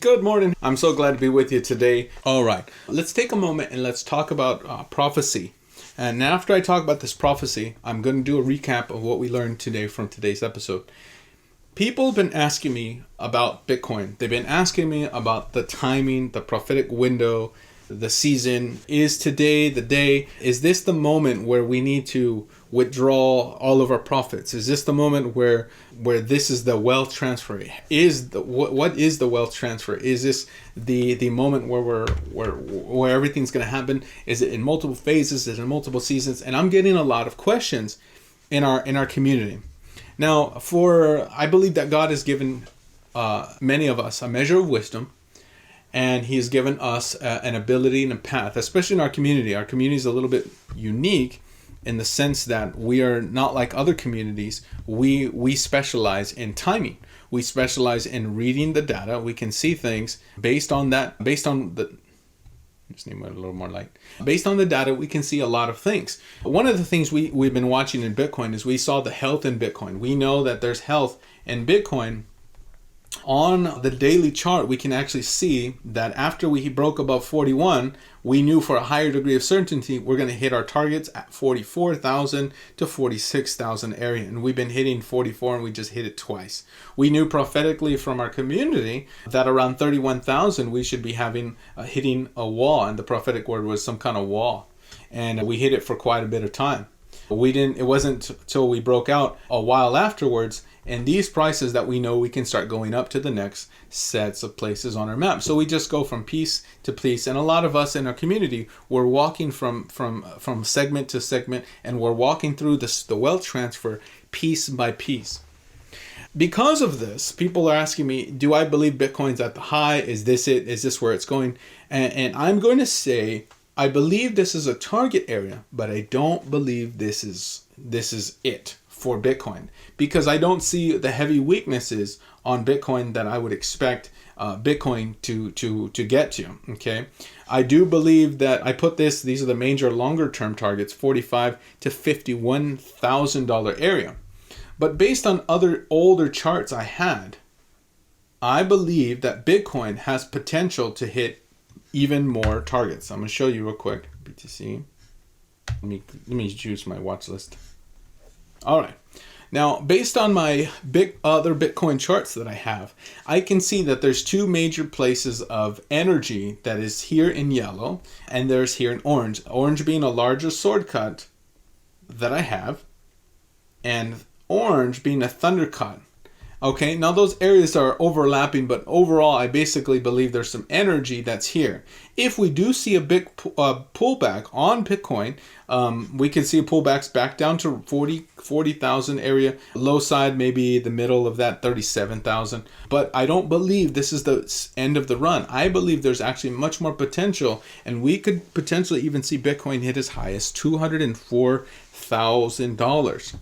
Good morning. I'm so glad to be with you today. All right, let's take a moment and let's talk about prophecy. And after I talk about this prophecy, I'm going to do a recap of what we learned today from today's episode. People have been asking me about Bitcoin. They've been asking me about the timing, the prophetic window, the season. Is today the day? Is this the moment where we need to withdraw all of our profits? Is this the moment where this is the wealth transfer? What is the wealth transfer? Is this the moment where everything's going to happen? Is it in multiple phases? Is it in multiple seasons? And I'm getting a lot of questions in our community. Now, I believe that God has given many of us a measure of wisdom, and He has given us an ability and a path, especially in our community. Our community is a little bit unique in the sense that we are not like other communities. We specialize in timing. We specialize in reading the data. We can see things based on the data, we can see a lot of things. One of the things we've been watching in Bitcoin is we saw the health in Bitcoin. We know that there's health in Bitcoin. On the daily chart, we can actually see that after we broke above 41, we knew for a higher degree of certainty we're going to hit our targets at 44,000 to 46,000 area. And we've been hitting 44 and we just hit it twice. We knew prophetically from our community that around 31,000 we should be hitting a wall. And the prophetic word was some kind of wall. And we hit it for quite a bit of time. It wasn't until we broke out a while afterwards, and these prices that we know we can start going up to the next sets of places on our map. So we just go from piece to piece, and a lot of us in our community, we're walking from segment to segment, and we're walking through the wealth transfer piece by piece. Because of this, people are asking me, do I believe Bitcoin's at the high? Is this it? Is this where it's going? And I'm going to say, I believe this is a target area, but I don't believe this is it for Bitcoin, because I don't see the heavy weaknesses on Bitcoin that I would expect Bitcoin to get to. Okay, I do believe that I put these are the major longer term targets, $45,000 to $51,000 area. But based on other older charts I had, I believe that Bitcoin has potential to hit even more targets. I'm going to show you real quick. BTC. Let me choose my watch list. All right. Now, based on my other Bitcoin charts that I have, I can see that there's two major places of energy that is here in yellow, and there's here in orange. Orange being a larger sword cut that I have, and orange being a thunder cut. Okay, now those areas are overlapping, but overall, I basically believe there's some energy that's here. If we do see a big pullback on Bitcoin, we can see pullbacks back down to 40,000 area. Low side, maybe the middle of that, 37,000. But I don't believe this is the end of the run. I believe there's actually much more potential, and we could potentially even see Bitcoin hit as high as $204,000.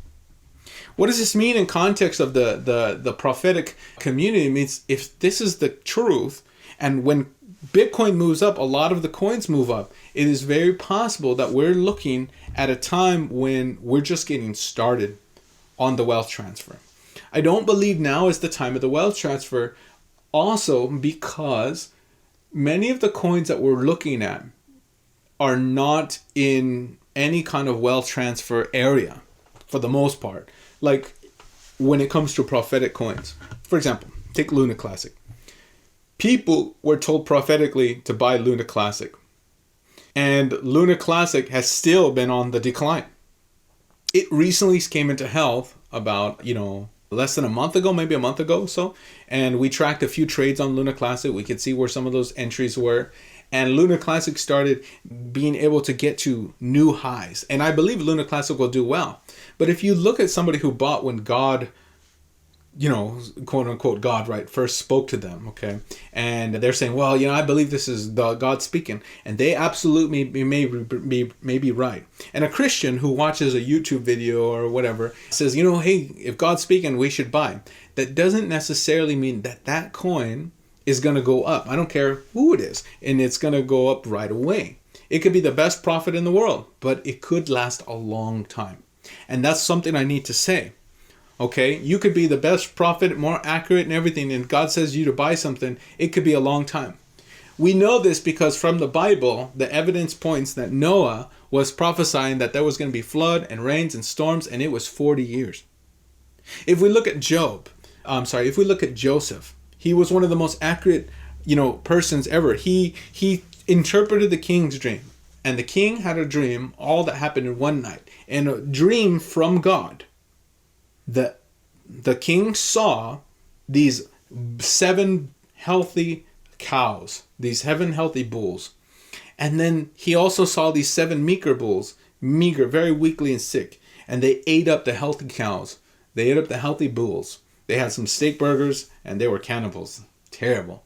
What does this mean in context of the prophetic community? It means if this is the truth, and when Bitcoin moves up, a lot of the coins move up, it is very possible that we're looking at a time when we're just getting started on the wealth transfer. I don't believe now is the time of the wealth transfer, also because many of the coins that we're looking at are not in any kind of wealth transfer area for the most part. Like when it comes to prophetic coins. For example, take Luna Classic. People were told prophetically to buy Luna Classic. And Luna Classic has still been on the decline. It recently came into health about, less than a month ago, maybe a month ago or so. And we tracked a few trades on Luna Classic. We could see where some of those entries were. And Luna Classic started being able to get to new highs. And I believe Luna Classic will do well. But if you look at somebody who bought when God, quote unquote God, right, first spoke to them, okay? And they're saying, well, I believe this is God speaking. And they absolutely may be right. And a Christian who watches a YouTube video or whatever says, hey, if God's speaking, we should buy. That doesn't necessarily mean that coin is going to go up. I don't care who it is. And it's going to go up right away. It could be the best profit in the world, but it could last a long time. And that's something I need to say. Okay, you could be the best prophet, more accurate and everything, and God says you to buy something, it could be a long time. We know this because from the Bible, the evidence points that Noah was prophesying that there was going to be flood and rains and storms, and it was 40 years. If we look at if we look at Joseph, he was one of the most accurate, persons ever. He interpreted the king's dream, and the king had a dream, all that happened in one night, and a dream from God. The king saw these 7 healthy cows, these 7 healthy bulls. And then he also saw these 7 meager bulls, very weakly and sick. And they ate up the healthy cows. They ate up the healthy bulls. They had some steak burgers and they were cannibals. Terrible.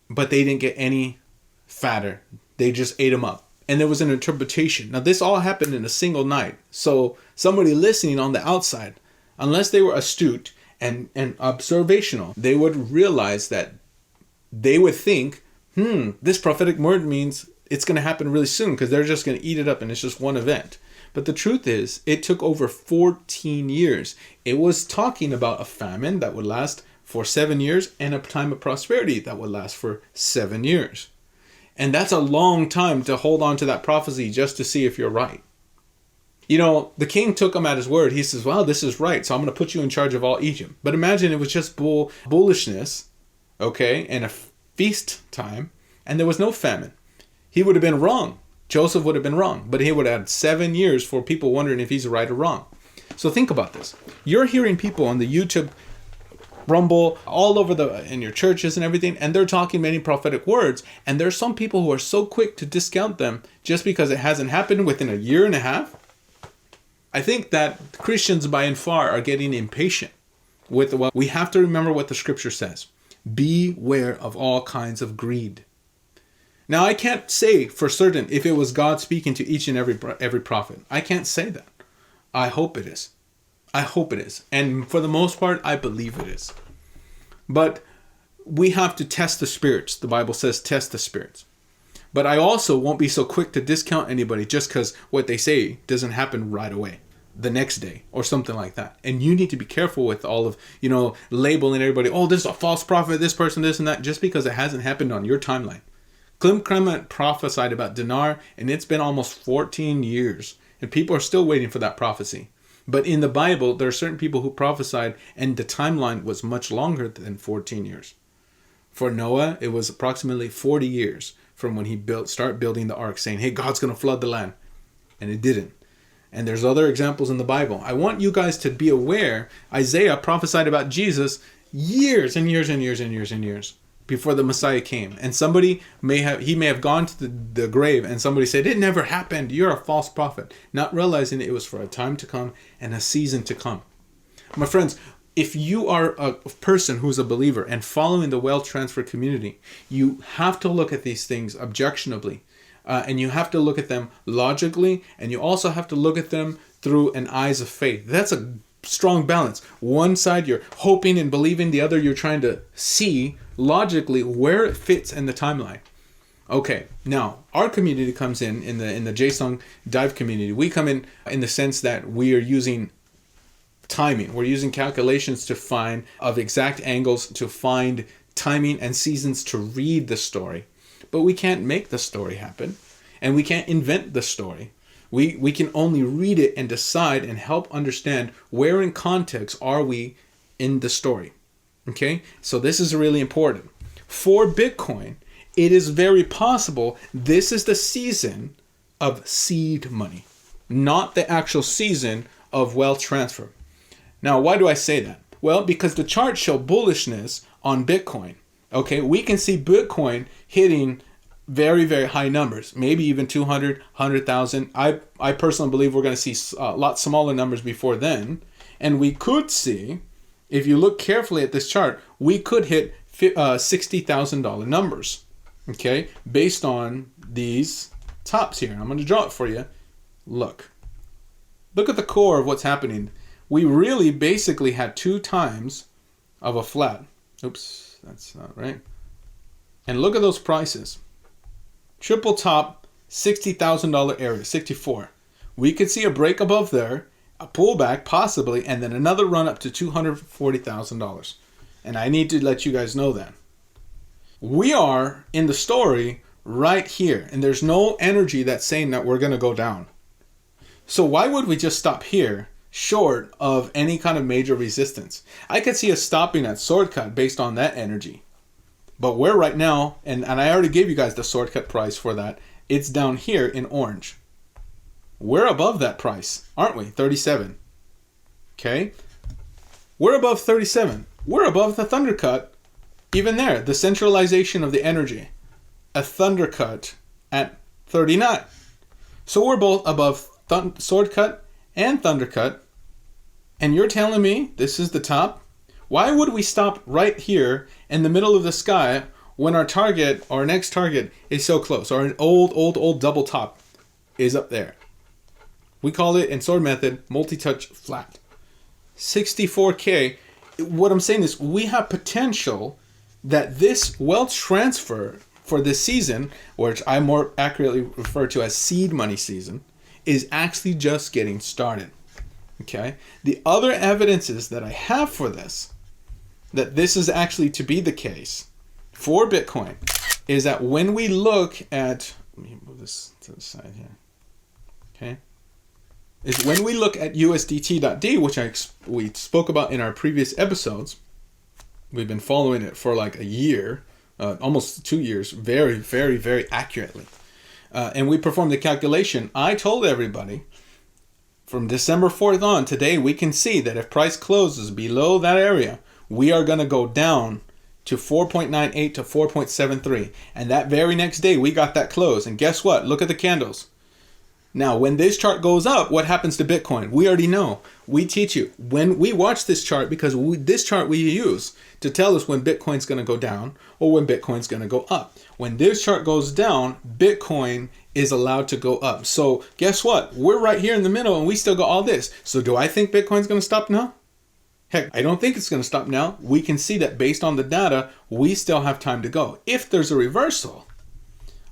But they didn't get any fatter. They just ate them up. And there was an interpretation. Now this all happened in a single night. So somebody listening on the outside, unless they were astute and observational, they would realize that they would think, this prophetic word means it's going to happen really soon because they're just going to eat it up and it's just one event. But the truth is, it took over 14 years. It was talking about a famine that would last for 7 years and a time of prosperity that would last for 7 years. And that's a long time to hold on to that prophecy just to see if you're right. The king took him at his word. He says, well, this is right, so I'm going to put you in charge of all Egypt. But imagine it was just bullishness, okay, and a feast time, and there was no famine. He would have been wrong. Joseph would have been wrong. But he would have had 7 years for people wondering if he's right or wrong. So think about this. You're hearing people on the YouTube Rumble, all over in your churches and everything, and they're talking many prophetic words, and there's some people who are so quick to discount them just because it hasn't happened within a year and a half. I think that Christians by and far are getting impatient with what we have to remember what the scripture says. Beware of all kinds of greed. Now, I can't say for certain if it was God speaking to each and every prophet. I can't say that. I hope it is. I hope it is. And for the most part, I believe it is. But we have to test the spirits. The Bible says test the spirits. But I also won't be so quick to discount anybody just because what they say doesn't happen right away, the next day, or something like that. And you need to be careful with all of, labeling everybody, oh, this is a false prophet, this person, this and that, just because it hasn't happened on your timeline. Klim Kremet prophesied about dinar, and it's been almost 14 years, and people are still waiting for that prophecy. But in the Bible, there are certain people who prophesied, and the timeline was much longer than 14 years. For Noah, it was approximately 40 years from when he started building the ark, saying, hey, God's going to flood the land. And it didn't. And there's other examples in the Bible. I want you guys to be aware, Isaiah prophesied about Jesus years and years and years and years and years before the Messiah came. And somebody may have gone to the grave and somebody said, it never happened. You're a false prophet. Not realizing it was for a time to come and a season to come. My friends, if you are a person who's a believer and following the wealth transfer community, you have to look at these things objectionably. And you have to look at them logically, and you also have to look at them through an eyes of faith. That's a strong balance. One side you're hoping and believing, the other you're trying to see logically where it fits in the timeline. Okay, now our community comes in the JSON Dive community. We come in the sense that we are using timing. We're using calculations to find of exact angles to find timing and seasons to read the story. But we can't make the story happen, and we can't invent the story. We can only read it and decide and help understand where in context are we in the story. Okay, so this is really important. For Bitcoin, it is very possible this is the season of seed money, not the actual season of wealth transfer. Now, why do I say that? Well, because the charts show bullishness on Bitcoin. Okay, we can see Bitcoin hitting very, very high numbers, maybe even 200, 100,000. I personally believe we're going to see a lot smaller numbers before then. And we could see, if you look carefully at this chart, we could hit $60,000 numbers, okay, based on these tops here. I'm going to draw it for you. Look at the core of what's happening. We really basically had 2 times of a flat. Oops, that's not right. And look at those prices. Triple top, $60,000 area, 64. We could see a break above there, a pullback possibly, and then another run up to $240,000. And I need to let you guys know that. We are in the story right here, and there's no energy that's saying that we're going to go down. So why would we just stop here short of any kind of major resistance? I could see us stopping at sword cut based on that energy. But we're right now, and I already gave you guys the sword cut price for that. It's down here in orange. We're above that price, aren't we? 37. Okay? We're above 37. We're above the thunder cut. Even there, the centralization of the energy. A thunder cut at 39. So we're both above sword cut and thunder cut. And you're telling me this is the top? Why would we stop right here in the middle of the sky when our target, our next target, is so close? Our old double top is up there. We call it, in sword method, multi-touch flat. 64K. What I'm saying is we have potential that this wealth transfer for this season, which I more accurately refer to as seed money season, is actually just getting started. Okay? The other evidences that I have for this, that this is actually to be the case for Bitcoin, is that when we look at, let me move this to the side here. Okay? Is when we look at USDT.D, which we spoke about in our previous episodes. We've been following it for like a year, almost 2 years, very, very, very accurately. And we performed the calculation. I told everybody from December 4th on, today we can see that if price closes below that area, we are going to go down to 4.98 to 4.73. And that very next day we got that close. And guess what? Look at the candles. Now, when this chart goes up, what happens to Bitcoin? We already know. We teach you. When we watch this chart, because this chart we use to tell us when Bitcoin's going to go down or when Bitcoin's going to go up. When this chart goes down, Bitcoin is allowed to go up. So guess what? We're right here in the middle and we still got all this. So do I think Bitcoin's going to stop now? Heck, I don't think it's going to stop now. We can see that based on the data, we still have time to go. If there's a reversal,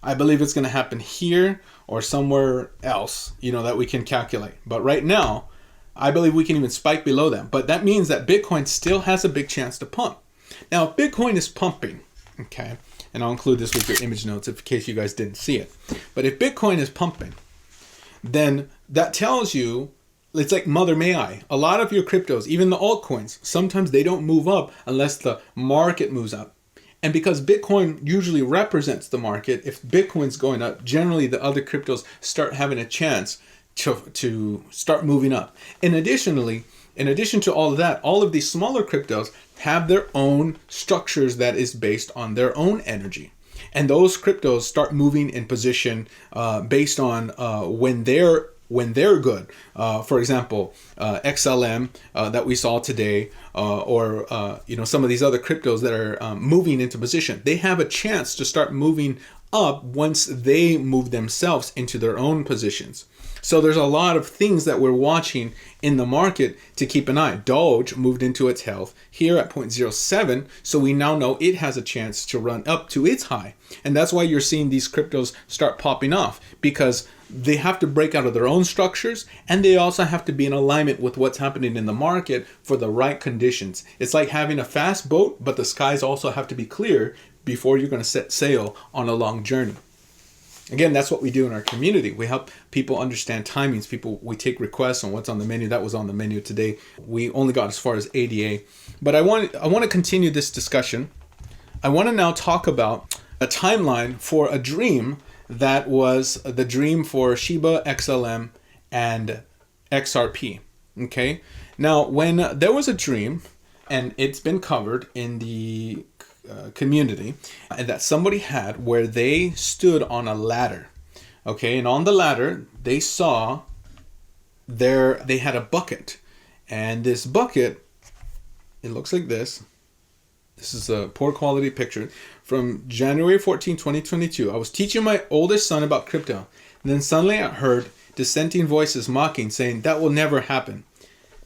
I believe it's going to happen here or somewhere else, that we can calculate. But right now, I believe we can even spike below that. But that means that Bitcoin still has a big chance to pump. Now, if Bitcoin is pumping, okay, and I'll include this with your image notes in case you guys didn't see it. But if Bitcoin is pumping, then that tells you, it's like Mother May I. A lot of your cryptos, even the altcoins, sometimes they don't move up unless the market moves up. And because Bitcoin usually represents the market, if Bitcoin's going up, generally the other cryptos start having a chance to start moving up. In addition to all of that, all of these smaller cryptos have their own structures that is based on their own energy. And those cryptos start moving in position based on when they're good. For example, XLM that we saw today, or some of these other cryptos that are moving into position. They have a chance to start moving up once they move themselves into their own positions. So there's a lot of things that we're watching in the market to keep an eye. Doge moved into its health here at 0.07, so we now know it has a chance to run up to its high. And that's why you're seeing these cryptos start popping off, because they have to break out of their own structures, and they also have to be in alignment with what's happening in the market for the right conditions. It's like having a fast boat, but the skies also have to be clear before you're going to set sail on a long journey. Again, that's what we do in our community. We help people understand timings. We take requests on what's on the menu. That was on the menu today. We only got as far as ADA. But I want to continue this discussion. I want to now talk about a timeline for a dream that was the dream for Shiba, XLM, and XRP. Okay? Now, when there was a dream, and it's been covered in the community, that somebody had where they stood on a ladder. Okay, and on the ladder, they saw they had a bucket. And this bucket, it looks like this. This is a poor quality picture from January 14, 2022. I was teaching my oldest son about crypto. And then suddenly I heard dissenting voices mocking, saying, "That will never happen."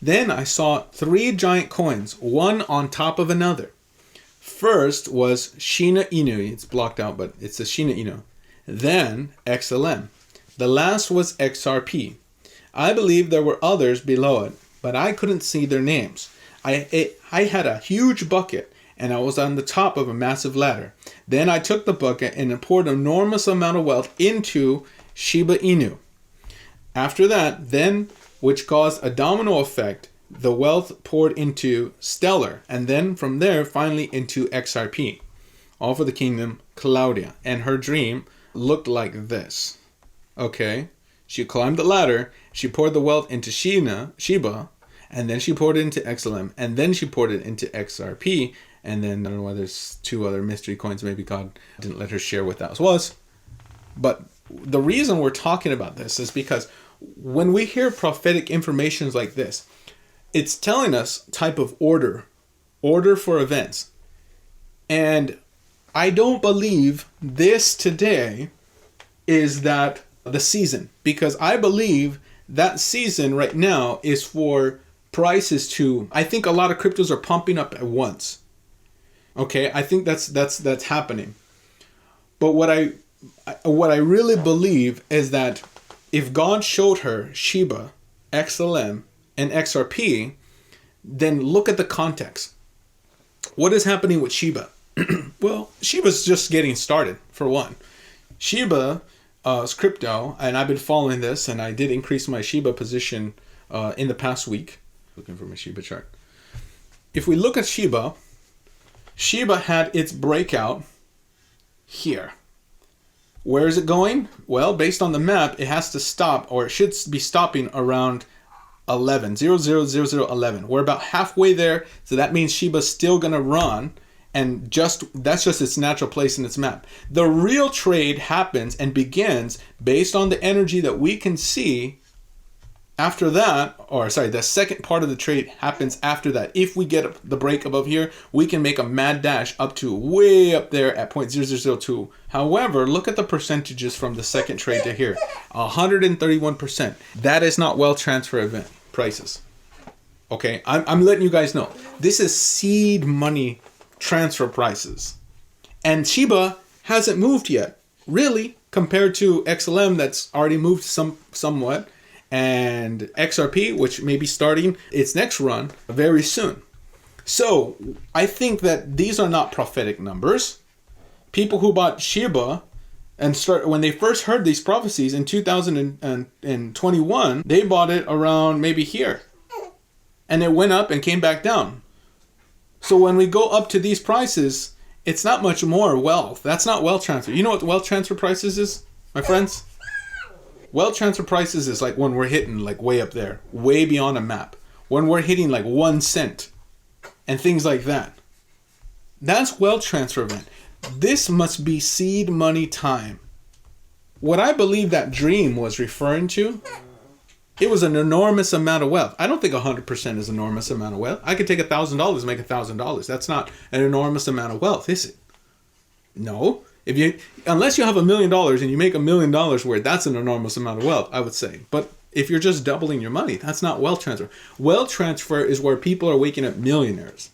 Then I saw 3 giant coins, one on top of another. First was Shiba Inu. It's blocked out, but it's a Shiba Inu. Then XLM. The last was XRP. I believe there were others below it, but I couldn't see their names. I had a huge bucket, and I was on the top of a massive ladder. Then I took the bucket and poured an enormous amount of wealth into Shiba Inu. After that, then, which caused a domino effect, the wealth poured into Stellar, and then from there, finally into XRP. All for the kingdom, Claudia. And her dream looked like this. Okay? She climbed the ladder, she poured the wealth into Shiba, and then she poured it into XLM, and then she poured it into XRP, and then I don't know why there's 2 other mystery coins. Maybe God didn't let her share what that was. But the reason we're talking about this is because when we hear prophetic information like this, it's telling us type of order for events. And I don't believe this today is that the season, because I believe that season right now is for prices to, I think a lot of cryptos are pumping up at once. Okay, I think that's happening. But what I really believe is that if God showed her Shiba, XLM, and XRP, then look at the context. What is happening with Shiba? Well, Shiba's just getting started, for one. Shiba is crypto, and I've been following this, and I did increase my Shiba position in the past week. Looking for my Shiba chart. If we look at Shiba, Shiba had its breakout here. Where is it going? Well, based on the map, it has to stop, or it should be stopping around 11. We're about halfway there, so that means Shiba's still going to run, and that's just its natural place in its map. The real trade happens and begins based on the energy that we can see after that, the second part of the trade happens after that. If we get the break above here, we can make a mad dash up to way up there at 0.0002. However, look at the percentages from the second trade to here. 131%. That is not wealth transfer event prices. Okay, I'm letting you guys know. This is seed money transfer prices. And Shiba hasn't moved yet, really, compared to XLM that's already moved somewhat. And XRP, which may be starting its next run very soon. So I think that these are not prophetic numbers. People who bought Shiba and when they first heard these prophecies in 2021, they bought it around maybe here. And it went up and came back down. So when we go up to these prices, it's not much more wealth. That's not wealth transfer. You know what wealth transfer prices is, my friends? Wealth transfer prices is like when we're hitting like way up there, way beyond a map. When we're hitting like 1 cent and things like that. That's wealth transfer event. This must be seed money time. What I believe that dream was referring to, it was an enormous amount of wealth. I don't think 100% is an enormous amount of wealth. I could take $1,000 and make $1,000. That's not an enormous amount of wealth, is it? No. Unless you have $1 million and you make $1 million worth, that's an enormous amount of wealth, I would say. But if you're just doubling your money, that's not wealth transfer. Wealth transfer is where people are waking up millionaires.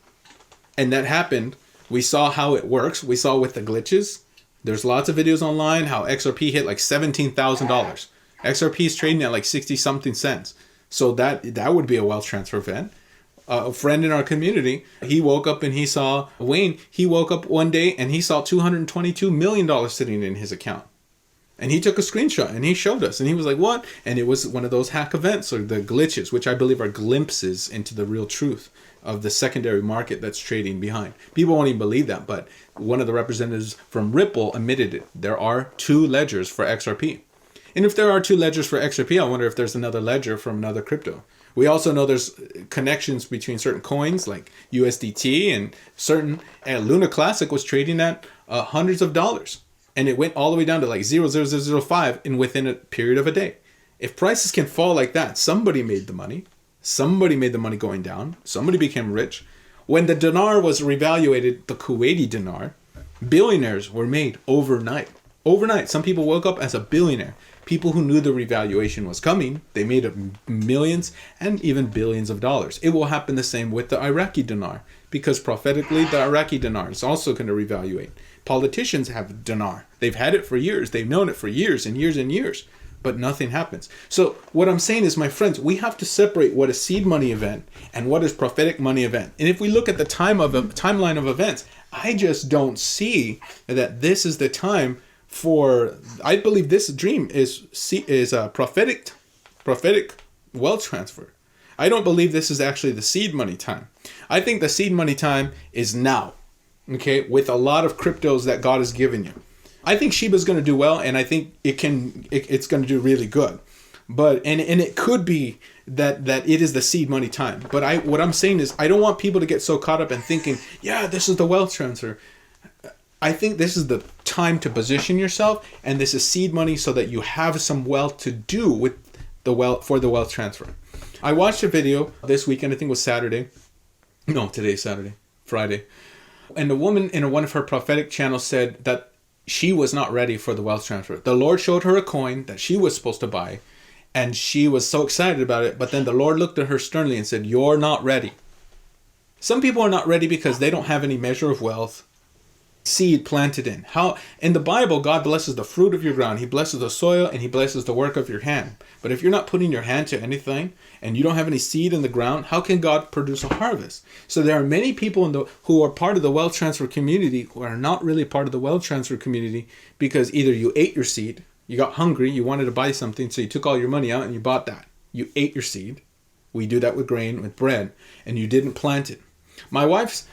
And that happened. We saw how it works. We saw with the glitches. There's lots of videos online how XRP hit like $17,000. XRP is trading at like 60 something cents. So that would be a wealth transfer event. A friend in our community, he woke up and he saw Wayne. He woke up one day and he saw $222 million sitting in his account. And he took a screenshot and he showed us. And he was like, what? And it was one of those hack events or the glitches, which I believe are glimpses into the real truth of the secondary market that's trading behind. People won't even believe that. But one of the representatives from Ripple admitted it. There are 2 ledgers for XRP. And if there are 2 ledgers for XRP, I wonder if there's another ledger from another crypto. We also know there's connections between certain coins like USDT and certain. Luna Classic was trading at hundreds of dollars. And it went all the way down to like 0.0005 within a period of a day. If prices can fall like that, somebody made the money. Somebody made the money going down. Somebody became rich. When the dinar was revaluated, the Kuwaiti dinar, billionaires were made overnight. Overnight, some people woke up as a billionaire. People who knew the revaluation was coming, they made millions and even billions of dollars. It will happen the same with the Iraqi dinar, because prophetically the Iraqi dinar is also going to revaluate. Politicians have dinar. They've had it for years. They've known it for years and years and years. but nothing happens. So what I'm saying is, my friends, we have to separate what is seed money event and what is prophetic money event. And if we look at the timeline of events, I just don't see that this is the time for. I believe this dream is a prophetic wealth transfer. I don't believe this is actually the seed money time. I think the seed money time is now, okay, with a lot of cryptos that God has given you. I think Shiba's going to do well, and I think it's going to do really good. But and it could be that it is the seed money time. But what I'm saying is, I don't want people to get so caught up in thinking, yeah, this is the wealth transfer. I think this is the time to position yourself, and this is seed money so that you have some wealth to do with the wealth transfer. I watched a video this weekend, I think it was Saturday. No, today's Saturday, Friday. And the woman in one of her prophetic channels said that she was not ready for the wealth transfer. The Lord showed her a coin that she was supposed to buy, and she was so excited about it. But then the Lord looked at her sternly and said, "You're not ready." Some people are not ready because they don't have any measure of wealth, seed planted in. How in the Bible, God blesses the fruit of your ground. He blesses the soil, and He blesses the work of your hand. But if you're not putting your hand to anything and you don't have any seed in the ground, how can God produce a harvest? So there are many people who are part of the wealth transfer community who are not really part of the wealth transfer community because either you ate your seed, you got hungry, you wanted to buy something, so you took all your money out and you bought that. You ate your seed. We do that with grain, with bread, and you didn't plant it. My wife's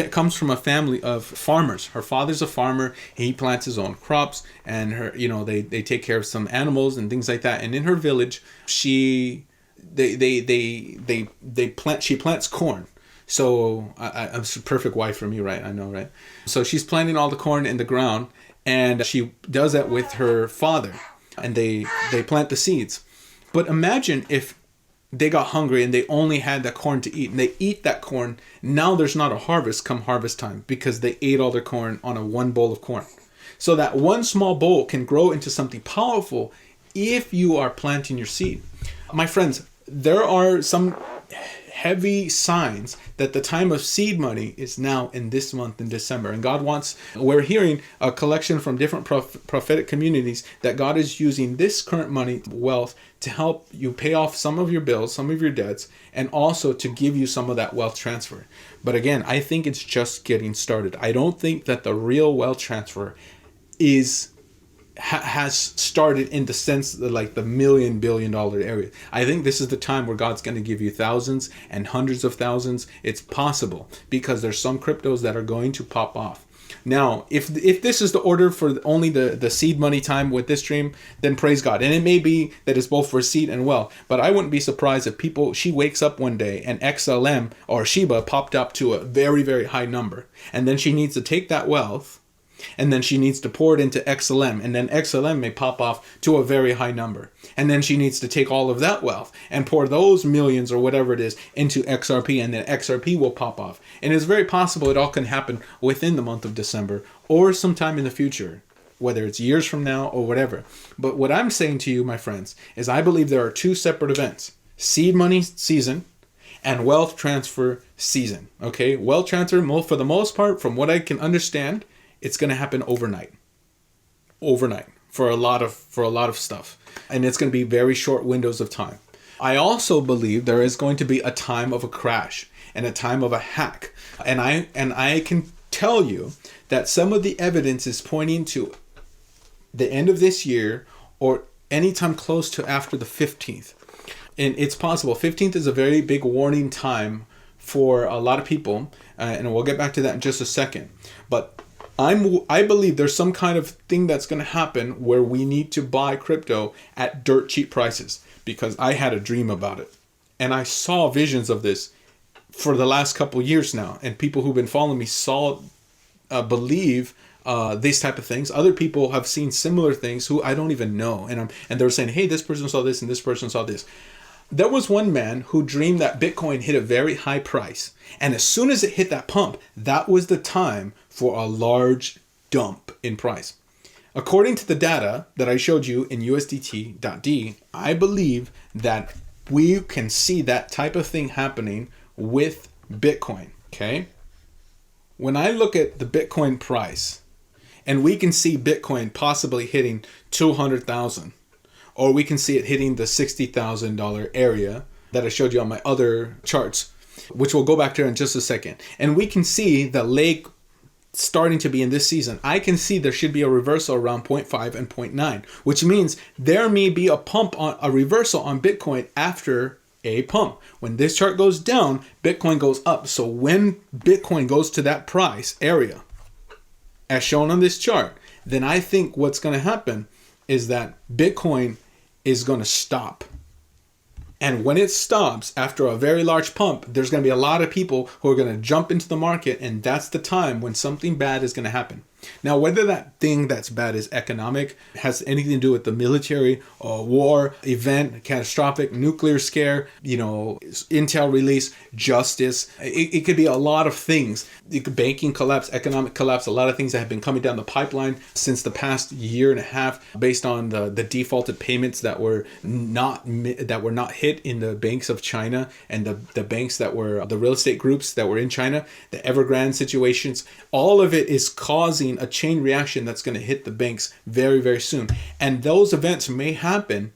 comes from a family of farmers. Her father's a farmer. He plants his own crops, and they take care of some animals and things like that. And in her village, she plants corn. So I'm a perfect wife for me, right? I know, right? So she's planting all the corn in the ground, and she does that with her father, and they plant the seeds. But imagine if they got hungry and they only had that corn to eat, and they eat that corn. Now there's not a harvest come harvest time because they ate all their corn on one bowl of corn. So that one small bowl can grow into something powerful if you are planting your seed. My friends, there are some heavy signs that the time of seed money is now in this month in December. And we're hearing a collection from different prophetic communities that God is using this current money, wealth, to help you pay off some of your bills, some of your debts, and also to give you some of that wealth transfer. But again, I think it's just getting started. I don't think that the real wealth transfer has started in the sense of like the $1 billion area. I think this is the time where God's going to give you thousands and hundreds of thousands. It's possible because there's some cryptos that are going to pop off. Now, if this is the order for only the seed money time with this dream, then praise God. And it may be that it's both for seed and wealth. But I wouldn't be surprised if she wakes up one day and XLM or Shiba popped up to a very, very high number. And then she needs to take that wealth, and then she needs to pour it into XLM, and then XLM may pop off to a very high number. And then she needs to take all of that wealth and pour those millions or whatever it is into XRP, and then XRP will pop off. And it's very possible it all can happen within the month of December or sometime in the future, whether it's years from now or whatever. But what I'm saying to you, my friends, is I believe there are two separate events: seed money season and wealth transfer season. Okay, wealth transfer, for the most part, from what I can understand, it's going to happen overnight for a lot of stuff, and it's going to be very short windows of time. I also believe there is going to be a time of a crash and a time of a hack, and I can tell you that some of the evidence is pointing to the end of this year or anytime close to after the 15th. And it's possible 15th is a very big warning time for a lot of people, and we'll get back to that in just a second. But I believe there's some kind of thing that's going to happen where we need to buy crypto at dirt cheap prices, because I had a dream about it. And I saw visions of this for the last couple years now. And people who've been following me believe these type of things. Other people have seen similar things who I don't even know. And they're saying, hey, this person saw this and this person saw this. There was one man who dreamed that Bitcoin hit a very high price. And as soon as it hit that pump, that was the time for a large dump in price. According to the data that I showed you in USDT.D, I believe that we can see that type of thing happening with Bitcoin. Okay? When I look at the Bitcoin price, and we can see Bitcoin possibly hitting 200,000, or we can see it hitting the $60,000 area that I showed you on my other charts, which we'll go back to in just a second. And we can see the lake starting to be in this season. I can see there should be a reversal around 0.5 and 0.9, which means there may be a reversal on Bitcoin after a pump. When this chart goes down, Bitcoin goes up. So when Bitcoin goes to that price area, as shown on this chart, then I think what's going to happen is that Bitcoin is going to stop. And when it stops after a very large pump, there's going to be a lot of people who are going to jump into the market, and that's the time when something bad is going to happen. Now, whether that thing that's bad is economic, has anything to do with the military, war, event, catastrophic, nuclear scare, intel release, justice, it could be a lot of things. Banking collapse, economic collapse, a lot of things that have been coming down the pipeline since the past year and a half based on the defaulted payments that were not hit in the banks of China and the banks that were the real estate groups that were in China, the Evergrande situations. All of it is causing a chain reaction that's going to hit the banks very, very soon. And those events may happen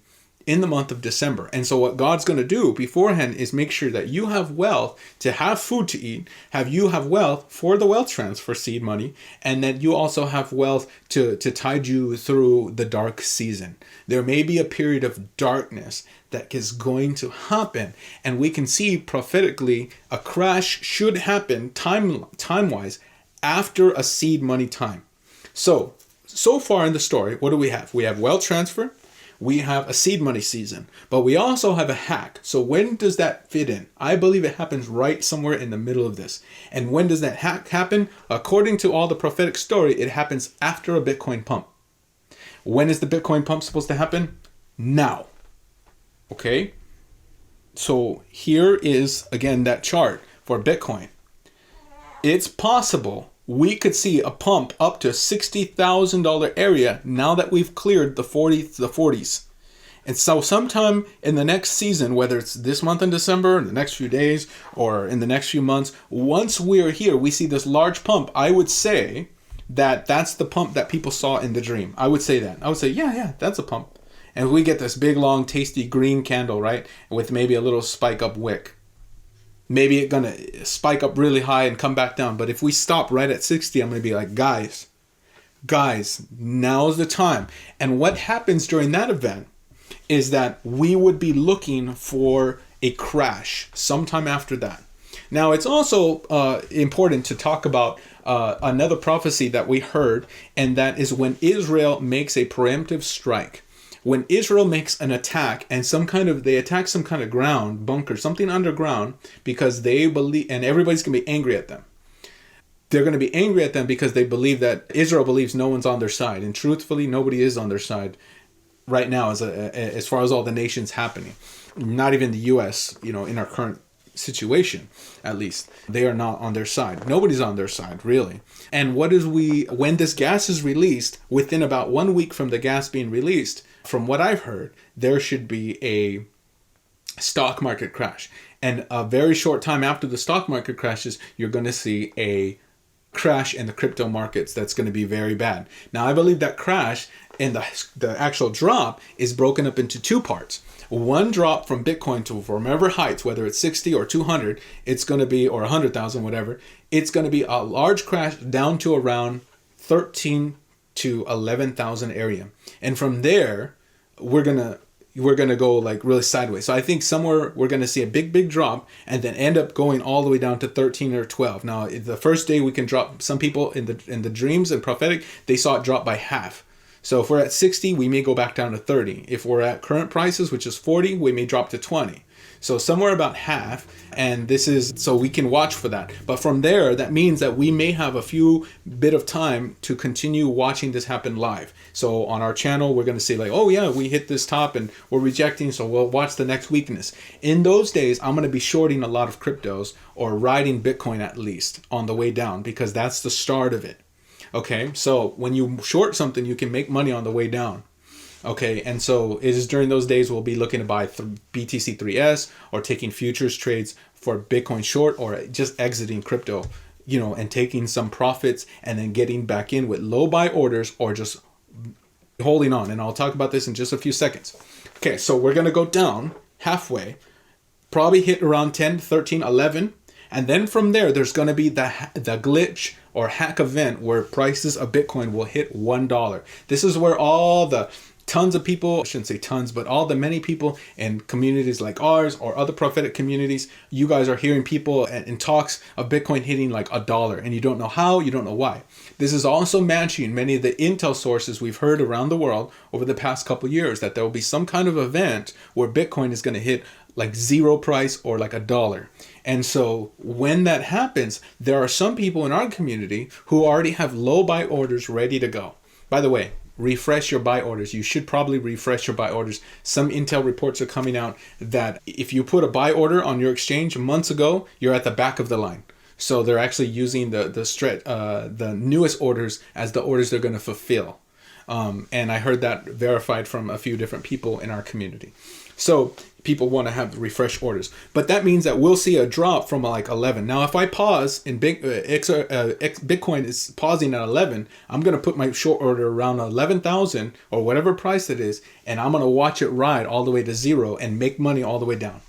in the month of December. And so what God's going to do beforehand is make sure that you have wealth to have food to eat, you have wealth for the wealth transfer seed money, and that you also have wealth to tide you through the dark season. There may be a period of darkness that is going to happen, and we can see prophetically a crash should happen time-wise after a seed money time. So far in the story, what do we have? We have wealth transfer, we have a seed money season, but we also have a hack. So when does that fit in? I believe it happens right somewhere in the middle of this. And when does that hack happen? According to all the prophetic story, it happens after a Bitcoin pump. When is the Bitcoin pump supposed to happen? Now. Okay? So here is, again, that chart for Bitcoin. It's possible we could see a pump up to $60,000 area now that we've cleared the 40s. And so sometime in the next season, whether it's this month in December, in the next few days, or in the next few months, once we're here, we see this large pump, I would say that that's the pump that people saw in the dream. I would say that. I would say, yeah, that's a pump. And we get this big, long, tasty green candle, right? With maybe a little spike up wick. Maybe it's going to spike up really high and come back down. But if we stop right at 60, I'm going to be like, guys, now's the time. And what happens during that event is that we would be looking for a crash sometime after that. Now, it's also important to talk about another prophecy that we heard, and that is when Israel makes a preemptive strike. When Israel makes an attack and they attack some kind of ground, bunker, something underground, because they believe, and everybody's going to be angry at them. They're going to be angry at them because they believe that Israel believes no one's on their side. And truthfully, nobody is on their side right now as far as all the nations happening. Not even the U.S., in our current situation, at least. They are not on their side. Nobody's on their side, really. And when this gas is released, within about 1 week from the gas being released, from what I've heard, there should be a stock market crash. And a very short time after the stock market crashes, you're going to see a crash in the crypto markets that's going to be very bad. Now, I believe that crash and the actual drop is broken up into two parts. One drop from Bitcoin to whatever heights, whether it's 60 or 200, it's going to be, or 100,000, whatever, it's going to be a large crash down to around 13 to 11,000 area. And from there, we're gonna go like really sideways. So I think somewhere we're gonna see a big drop and then end up going all the way down to 13 or 12. Now, the first day we can drop. Some people in the dreams and prophetic, they saw it drop by half. So if we're at 60, we may go back down to 30. If we're at current prices, which is 40, we may drop to 20. So somewhere about half, and so we can watch for that. But from there, that means that we may have a few bit of time to continue watching this happen live. So on our channel, we're going to say like, oh yeah, we hit this top and we're rejecting, so we'll watch the next weakness. In those days, I'm going to be shorting a lot of cryptos or riding Bitcoin at least on the way down, because that's the start of it. Okay, so when you short something, you can make money on the way down. Okay, and so it is during those days we'll be looking to buy BTC3S or taking futures trades for Bitcoin short, or just exiting crypto, and taking some profits and then getting back in with low buy orders, or just holding on, and I'll talk about this in just a few seconds. Okay, so we're going to go down halfway, probably hit around 10, 13, 11, and then from there, there's going to be the glitch or hack event where prices of Bitcoin will hit $1. This is where all the tons of people, I shouldn't say tons, but all the many people in communities like ours or other prophetic communities, you guys are hearing people in talks of Bitcoin hitting like $1, and you don't know how, you don't know why. This is also matching many of the intel sources we've heard around the world over the past couple of years, that there will be some kind of event where Bitcoin is going to hit like zero price or like $1. And so when that happens, there are some people in our community who already have low buy orders ready to go. By the way, refresh your buy orders. You should probably refresh your buy orders. Some intel reports are coming out that if you put a buy order on your exchange months ago, you're at the back of the line. So they're actually using the newest orders as the orders they're going to fulfill. And I heard that verified from a few different people in our community. So people want to have refresh orders, but that means that we'll see a drop from like 11. Now, if I pause in Bitcoin is pausing at 11, I'm going to put my short order around 11,000 or whatever price it is, and I'm going to watch it ride all the way to zero and make money all the way down.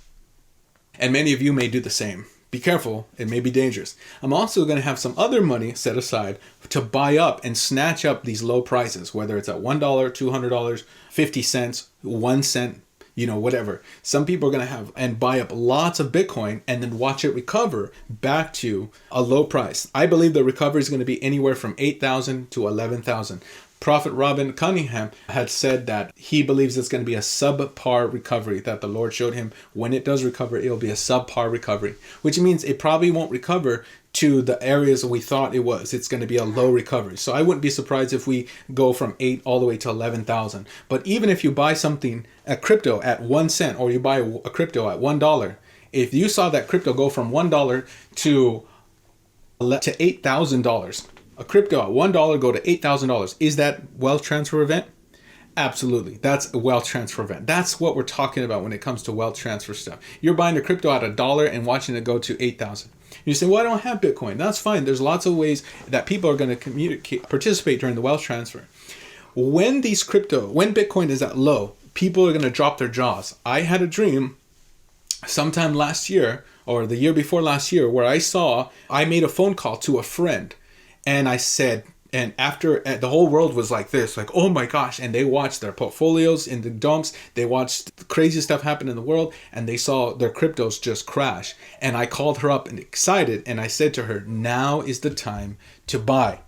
And many of you may do the same. Be careful, it may be dangerous. I'm also going to have some other money set aside to buy up and snatch up these low prices, whether it's at $1, $200, 50 cents, 1 cent, whatever. Some people are going to have and buy up lots of Bitcoin and then watch it recover back to a low price. I believe the recovery is going to be anywhere from 8,000 to 11,000. Prophet Robin Cunningham had said that he believes it's going to be a subpar recovery, that the Lord showed him when it does recover, it'll be a subpar recovery, which means it probably won't recover to the areas we thought it was. It's going to be a low recovery. So I wouldn't be surprised if we go from 8 all the way to 11,000. But even if you buy something, a crypto at 1 cent, or you buy a crypto at $1, if you saw that crypto go from $1 to $8,000, a crypto at $1 go to $8,000, is that wealth transfer event? Absolutely. That's a wealth transfer event. That's what we're talking about when it comes to wealth transfer stuff. You're buying a crypto at $1 and watching it go to 8,000. You say, well, I don't have Bitcoin. That's fine. There's lots of ways that people are going to participate during the wealth transfer. When Bitcoin is at low, people are going to drop their jaws. I had a dream sometime last year or the year before last year where I made a phone call to a friend, and I said, and after the whole world was like this, like, oh my gosh. And they watched their portfolios in the dumps. They watched crazy stuff happen in the world, and they saw their cryptos just crash. And I called her up and excited. And I said to her, now is the time to buy.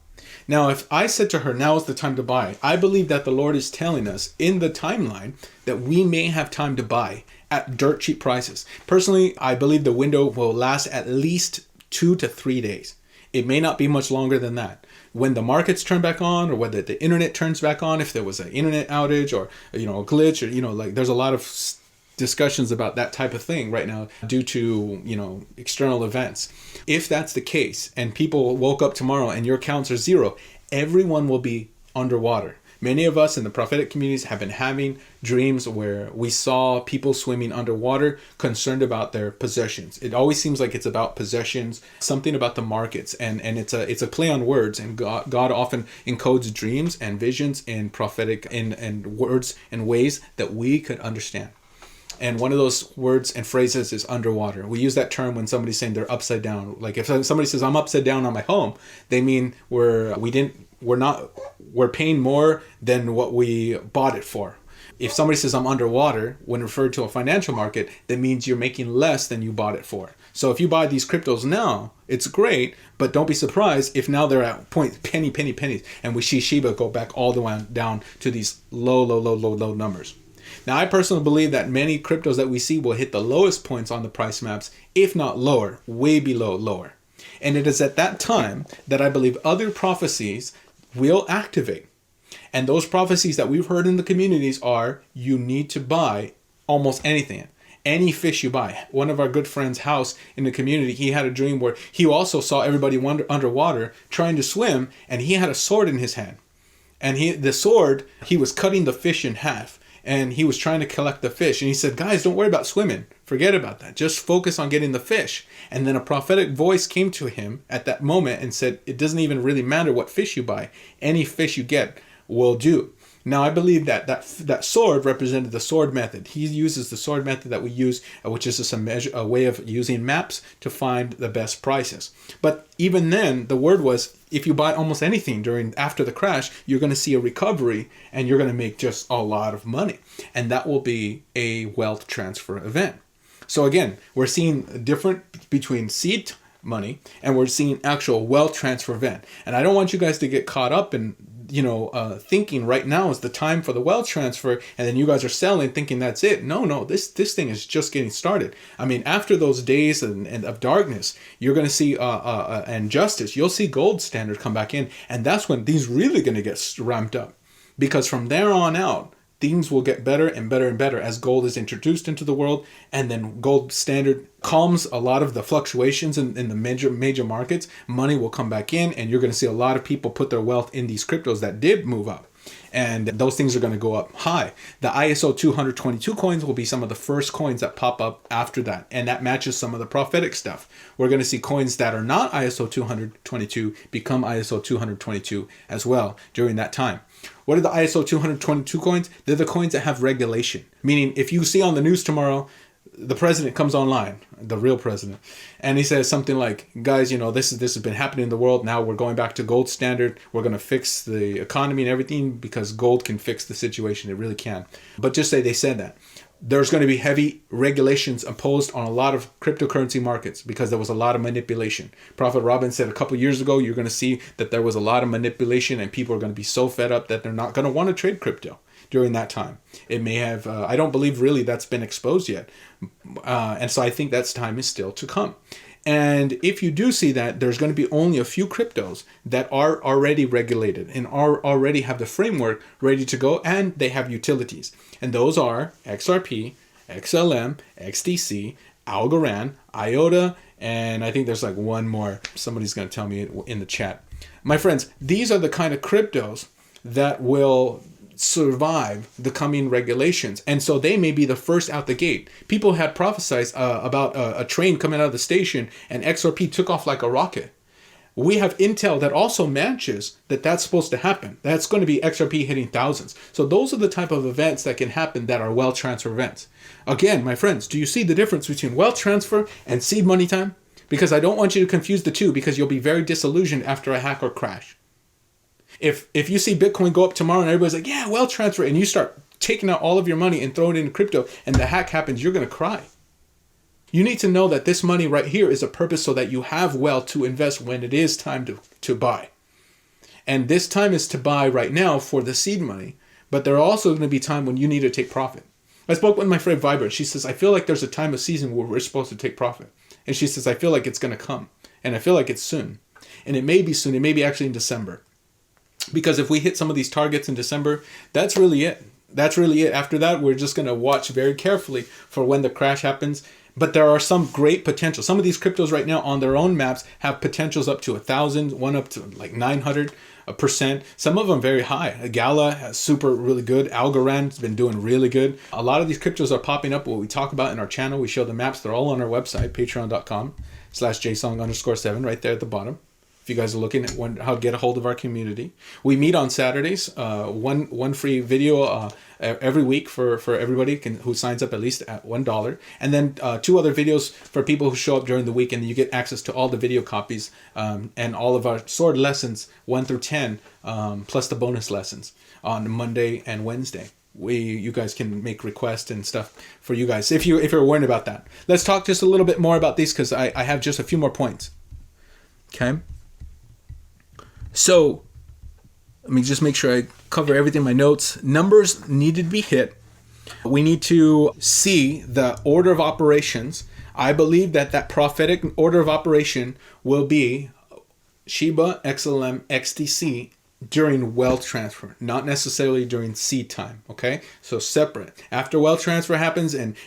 Now, if I said to her, now is the time to buy, I believe that the Lord is telling us in the timeline that we may have time to buy at dirt cheap prices. Personally, I believe the window will last at least 2 to 3 days. It may not be much longer than that. When the markets turn back on, or whether the internet turns back on, if there was an internet outage or a glitch, or there's a lot of discussions about that type of thing right now due to external events. If that's the case and people woke up tomorrow and your counts are zero, everyone will be underwater. Many of us in the prophetic communities have been having dreams where we saw people swimming underwater, concerned about their possessions. It always seems like it's about possessions, something about the markets, and it's a play on words. And God often encodes dreams and visions in prophetic and words and ways that we could understand. And one of those words and phrases is underwater. We use that term when somebody's saying they're upside down. Like if somebody says I'm upside down on my home, they mean we're paying more than what we bought it for. If somebody says I'm underwater, when referred to a financial market, that means you're making less than you bought it for. So if you buy these cryptos now, it's great, but don't be surprised if now they're at pennies, and we see Shiba go back all the way down to these low numbers. Now, I personally believe that many cryptos that we see will hit the lowest points on the price maps, if not lower, way below lower. And it is at that time that I believe other prophecies will activate. And those prophecies that we've heard in the communities are, you need to buy almost anything. Any fish you buy. One of our good friends' house in the community, he had a dream where he also saw everybody underwater trying to swim, and he had a sword in his hand. And the sword, he was cutting the fish in half. And he was trying to collect the fish. And he said, guys, don't worry about swimming. Forget about that. Just focus on getting the fish. And then a prophetic voice came to him at that moment and said, it doesn't even really matter what fish you buy. Any fish you get will do. Now, I believe that sword represented the sword method. He uses the sword method that we use, which is just a way of using maps to find the best prices. But even then, the word was, if you buy almost anything after the crash, you're going to see a recovery and you're going to make just a lot of money. And that will be a wealth transfer event. So again, we're seeing a difference between seed money and we're seeing actual wealth transfer event. And I don't want you guys to get caught up in thinking right now is the time for the wealth transfer, and then you guys are selling thinking that's it. No, this thing is just getting started. I mean, after those days and of darkness, you're going to see and justice. You'll see gold standard come back in, and that's when things really going to get ramped up, because from there on out, things will get better and better and better as gold is introduced into the world, and then gold standard calms a lot of the fluctuations in the major markets. Money will come back in, and you're going to see a lot of people put their wealth in these cryptos that did move up. And those things are going to go up high. The ISO 222 coins will be some of the first coins that pop up after that. And that matches some of the prophetic stuff. We're going to see coins that are not ISO 222 become ISO 222 as well during that time. What are the ISO 222 coins? They're the coins that have regulation. Meaning, if you see on the news tomorrow, the president comes online, the real president, and he says something like, guys, this has been happening in the world. Now we're going back to gold standard. We're going to fix the economy and everything because gold can fix the situation. It really can. But just say they said that. There's going to be heavy regulations imposed on a lot of cryptocurrency markets because there was a lot of manipulation. Prophet Robin said a couple years ago, you're going to see that there was a lot of manipulation and people are going to be so fed up that they're not going to want to trade crypto during that time. It may have, I don't believe really that's been exposed yet. And so I think that time is still to come. And if you do see that, there's going to be only a few cryptos that are already regulated and already have the framework ready to go, and they have utilities. And those are XRP, XLM, XDC, Algorand, IOTA, and I think there's like one more. Somebody's going to tell me in the chat. My friends, these are the kind of cryptos that will survive the coming regulations, and so they may be the first out the gate. People had prophesied about a train coming out of the station, and XRP took off like a rocket. We have intel that also matches that that's supposed to happen. That's going to be XRP hitting thousands. So those are the type of events that can happen that are wealth transfer events. Again, my friends, do you see the difference between wealth transfer and seed money time? Because I don't want you to confuse the two, because you'll be very disillusioned after a hack or crash. If you see Bitcoin go up tomorrow and everybody's like, yeah, wealth transfer, and you start taking out all of your money and throwing it in crypto and the hack happens, you're going to cry. You need to know that this money right here is a purpose so that you have wealth to invest when it is time to buy. And this time is to buy right now for the seed money, but there are also going to be time when you need to take profit. I spoke with my friend Vibrant. She says, I feel like there's a time of season where we're supposed to take profit. And she says, I feel like it's going to come. And I feel like it's soon. And it may be soon. It may be actually in December. Because if we hit some of these targets in December, that's really it. That's really it. After that, we're just going to watch very carefully for when the crash happens. But there are some great potential. Some of these cryptos right now on their own maps have potentials up to 1,000, one up to like 900%. Some of them very high. Gala has super really good. Algorand's been doing really good. A lot of these cryptos are popping up. What we talk about in our channel, we show the maps. They're all on our website, patreon.com/jsong_7 right there at the bottom. If you guys are looking at how to get a hold of our community, we meet on Saturdays. One free video every week for everybody who signs up at least at $1, and then 2 other videos for people who show up during the week, and you get access to all the video copies and all of our sword lessons 1 through 10, plus the bonus lessons on Monday and Wednesday. You guys can make requests and stuff for you guys if you're worried about that. Let's talk just a little bit more about these because I have just a few more points. Okay. So let me just make sure I cover everything in my notes. Numbers need to be hit. We need to see the order of operations. I believe that prophetic order of operation will be Shiba, XLM, XDC during wealth transfer, not necessarily during seed time. Okay, so separate. After wealth transfer happens and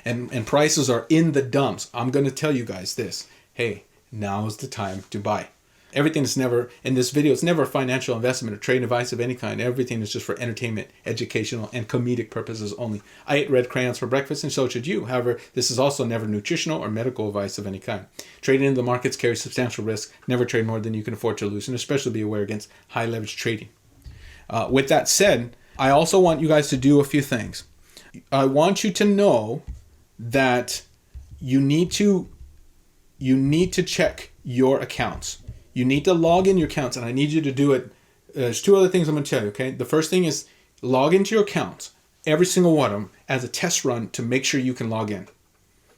prices are in the dumps, I'm going to tell you guys this. Hey, now's the time to buy. Everything is never, in this video, it's never a financial investment or trade advice of any kind. Everything is just for entertainment, educational, and comedic purposes only. I ate red crayons for breakfast, and so should you. However, this is also never nutritional or medical advice of any kind. Trading in the markets carries substantial risk. Never trade more than you can afford to lose, and especially be aware against high leverage trading. With that said, I also want you guys to do a few things. I want you to know that you need to check your accounts. You need to log in your accounts, and I need you to do it. There's two other things I'm going to tell you, okay? The first thing is log into your accounts, every single one of them, as a test run to make sure you can log in,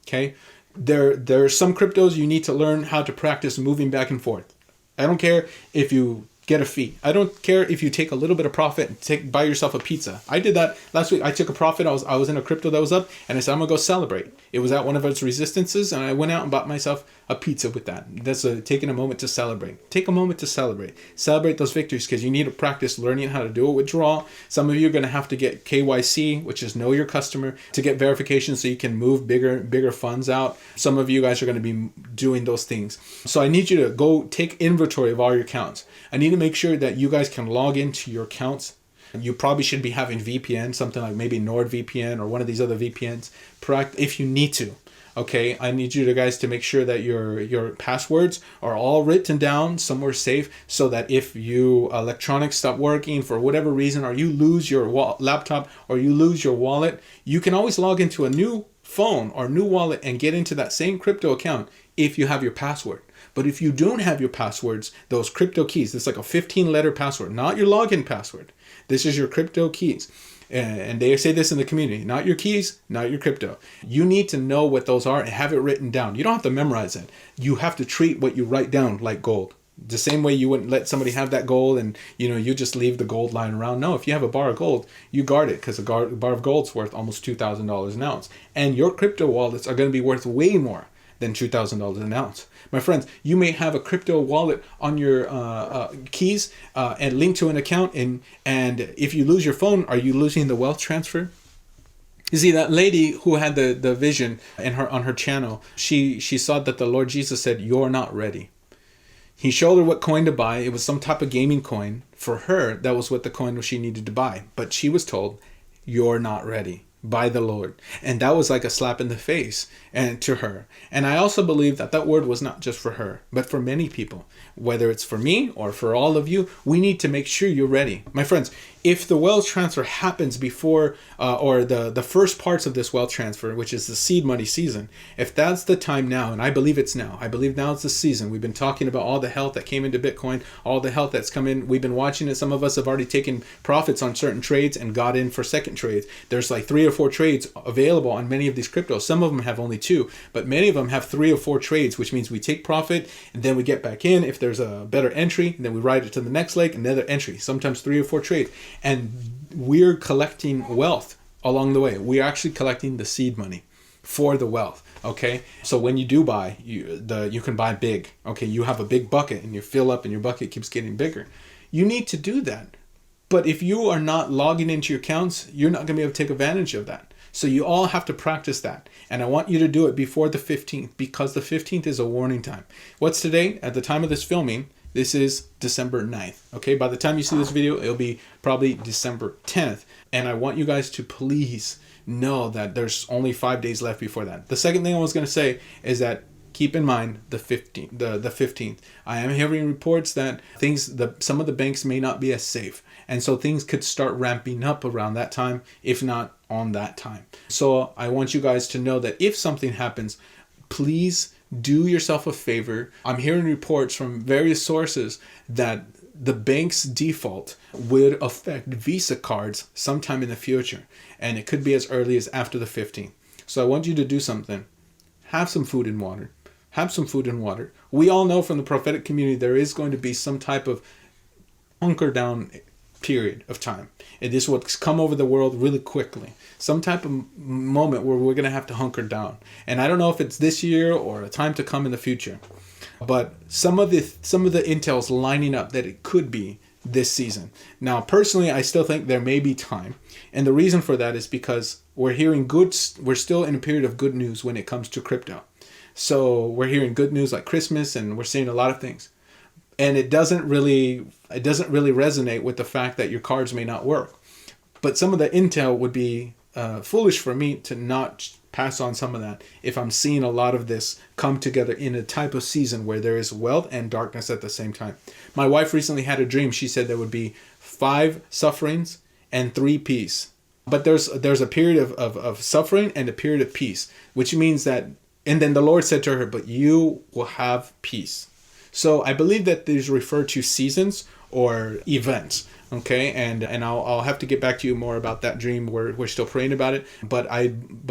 okay? There are some cryptos you need to learn how to practice moving back and forth. I don't care if you get a fee. I don't care if you take a little bit of profit and buy yourself a pizza. I did that last week. I took a profit. I was in a crypto that was up, and I said, I'm going to go celebrate. It was at one of its resistances, and I went out and bought myself a pizza with that. That's taking a moment to celebrate. Take a moment to celebrate. Celebrate those victories, because you need to practice learning how to do a withdrawal. Some of you are going to have to get KYC, which is know your customer, to get verification so you can move bigger funds out. Some of you guys are going to be doing those things. So I need you to go take inventory of all your accounts. I need to make sure that you guys can log into your accounts. You probably should be having VPN, something like maybe NordVPN or one of these other VPNs, if you need to. Okay, I need you guys to make sure that your passwords are all written down somewhere safe, so that if you electronics stop working for whatever reason, or you lose your laptop, or you lose your wallet, you can always log into a new phone or new wallet and get into that same crypto account if you have your password. But if you don't have your passwords, those crypto keys, it's like a 15-letter password, not your login password. This is your crypto keys. And they say this in the community, not your keys, not your crypto. You need to know what those are and have it written down. You don't have to memorize it. You have to treat what you write down like gold. The same way you wouldn't let somebody have that gold and you just leave the gold lying around. No, if you have a bar of gold, you guard it, because a bar of gold's worth almost $2,000 an ounce. And your crypto wallets are going to be worth way more than $2,000 an ounce. My friends, you may have a crypto wallet on your keys and linked to an account, and if you lose your phone, are you losing the wealth transfer? You see, that lady who had the vision on her channel, she saw that the Lord Jesus said, "You're not ready." He showed her what coin to buy. It was some type of gaming coin. For her, that was what the coin she needed to buy. But she was told, "You're not ready," by the Lord. And that was like a slap in the face to her. And I also believe that word was not just for her, but for many people. Whether it's for me or for all of you, we need to make sure you're ready. My friends, if the wealth transfer happens before or the first parts of this wealth transfer, which is the seed money season, if that's the time now, and I believe it's now, I believe now it's the season. We've been talking about all the health that came into Bitcoin, all the health that's come in. We've been watching it. Some of us have already taken profits on certain trades and got in for second trades. There's like 3 or 4 trades available on many of these cryptos. Some of them have only 2, but many of them have 3 or 4 trades, which means we take profit and then we get back in. If there's a better entry, then we ride it to the next leg, another entry, sometimes 3 or 4 trades. And we're collecting wealth along the way. We're actually collecting the seed money for the wealth. Okay, so when you do buy, you can buy big. Okay, you have a big bucket and you fill up and your bucket keeps getting bigger. You need to do that. But if you are not logging into your accounts, you're not going to be able to take advantage of that. So you all have to practice that. And I want you to do it before the 15th, because the 15th is a warning time. What's today? At the time of this filming, this is December 9th. Okay, by the time you see this video, it'll be probably December 10th. And I want you guys to please know that there's only 5 days left before that. The second thing I was going to say is that keep in mind the 15th. The 15th. I am hearing reports that some of the banks may not be as safe. And so things could start ramping up around that time, if not on that time. So I want you guys to know that if something happens, please do yourself a favor. I'm hearing reports from various sources that the bank's default would affect Visa cards sometime in the future. And it could be as early as after the 15th. So I want you to do something. Have some food and water. Have some food and water. We all know from the prophetic community there is going to be some type of hunker down period of time. And this will come over the world really quickly. Some type of moment where we're going to have to hunker down. And I don't know if it's this year or a time to come in the future. But some of the intel's lining up that it could be this season. Now, personally, I still think there may be time. And the reason for that is because we're still in a period of good news when it comes to crypto. So we're hearing good news like Christmas, and we're seeing a lot of things. And it doesn't really resonate with the fact that your cards may not work. But some of the intel would be foolish for me to not pass on some of that if I'm seeing a lot of this come together in a type of season where there is wealth and darkness at the same time. My wife recently had a dream. She said there would be 5 sufferings and 3, peace. But there's a period of suffering and a period of peace, which means that, and then the Lord said to her, but you will have peace. So I believe that these refer to seasons or events. Okay, and I'll have to get back to you more about that dream. We're still praying about it, but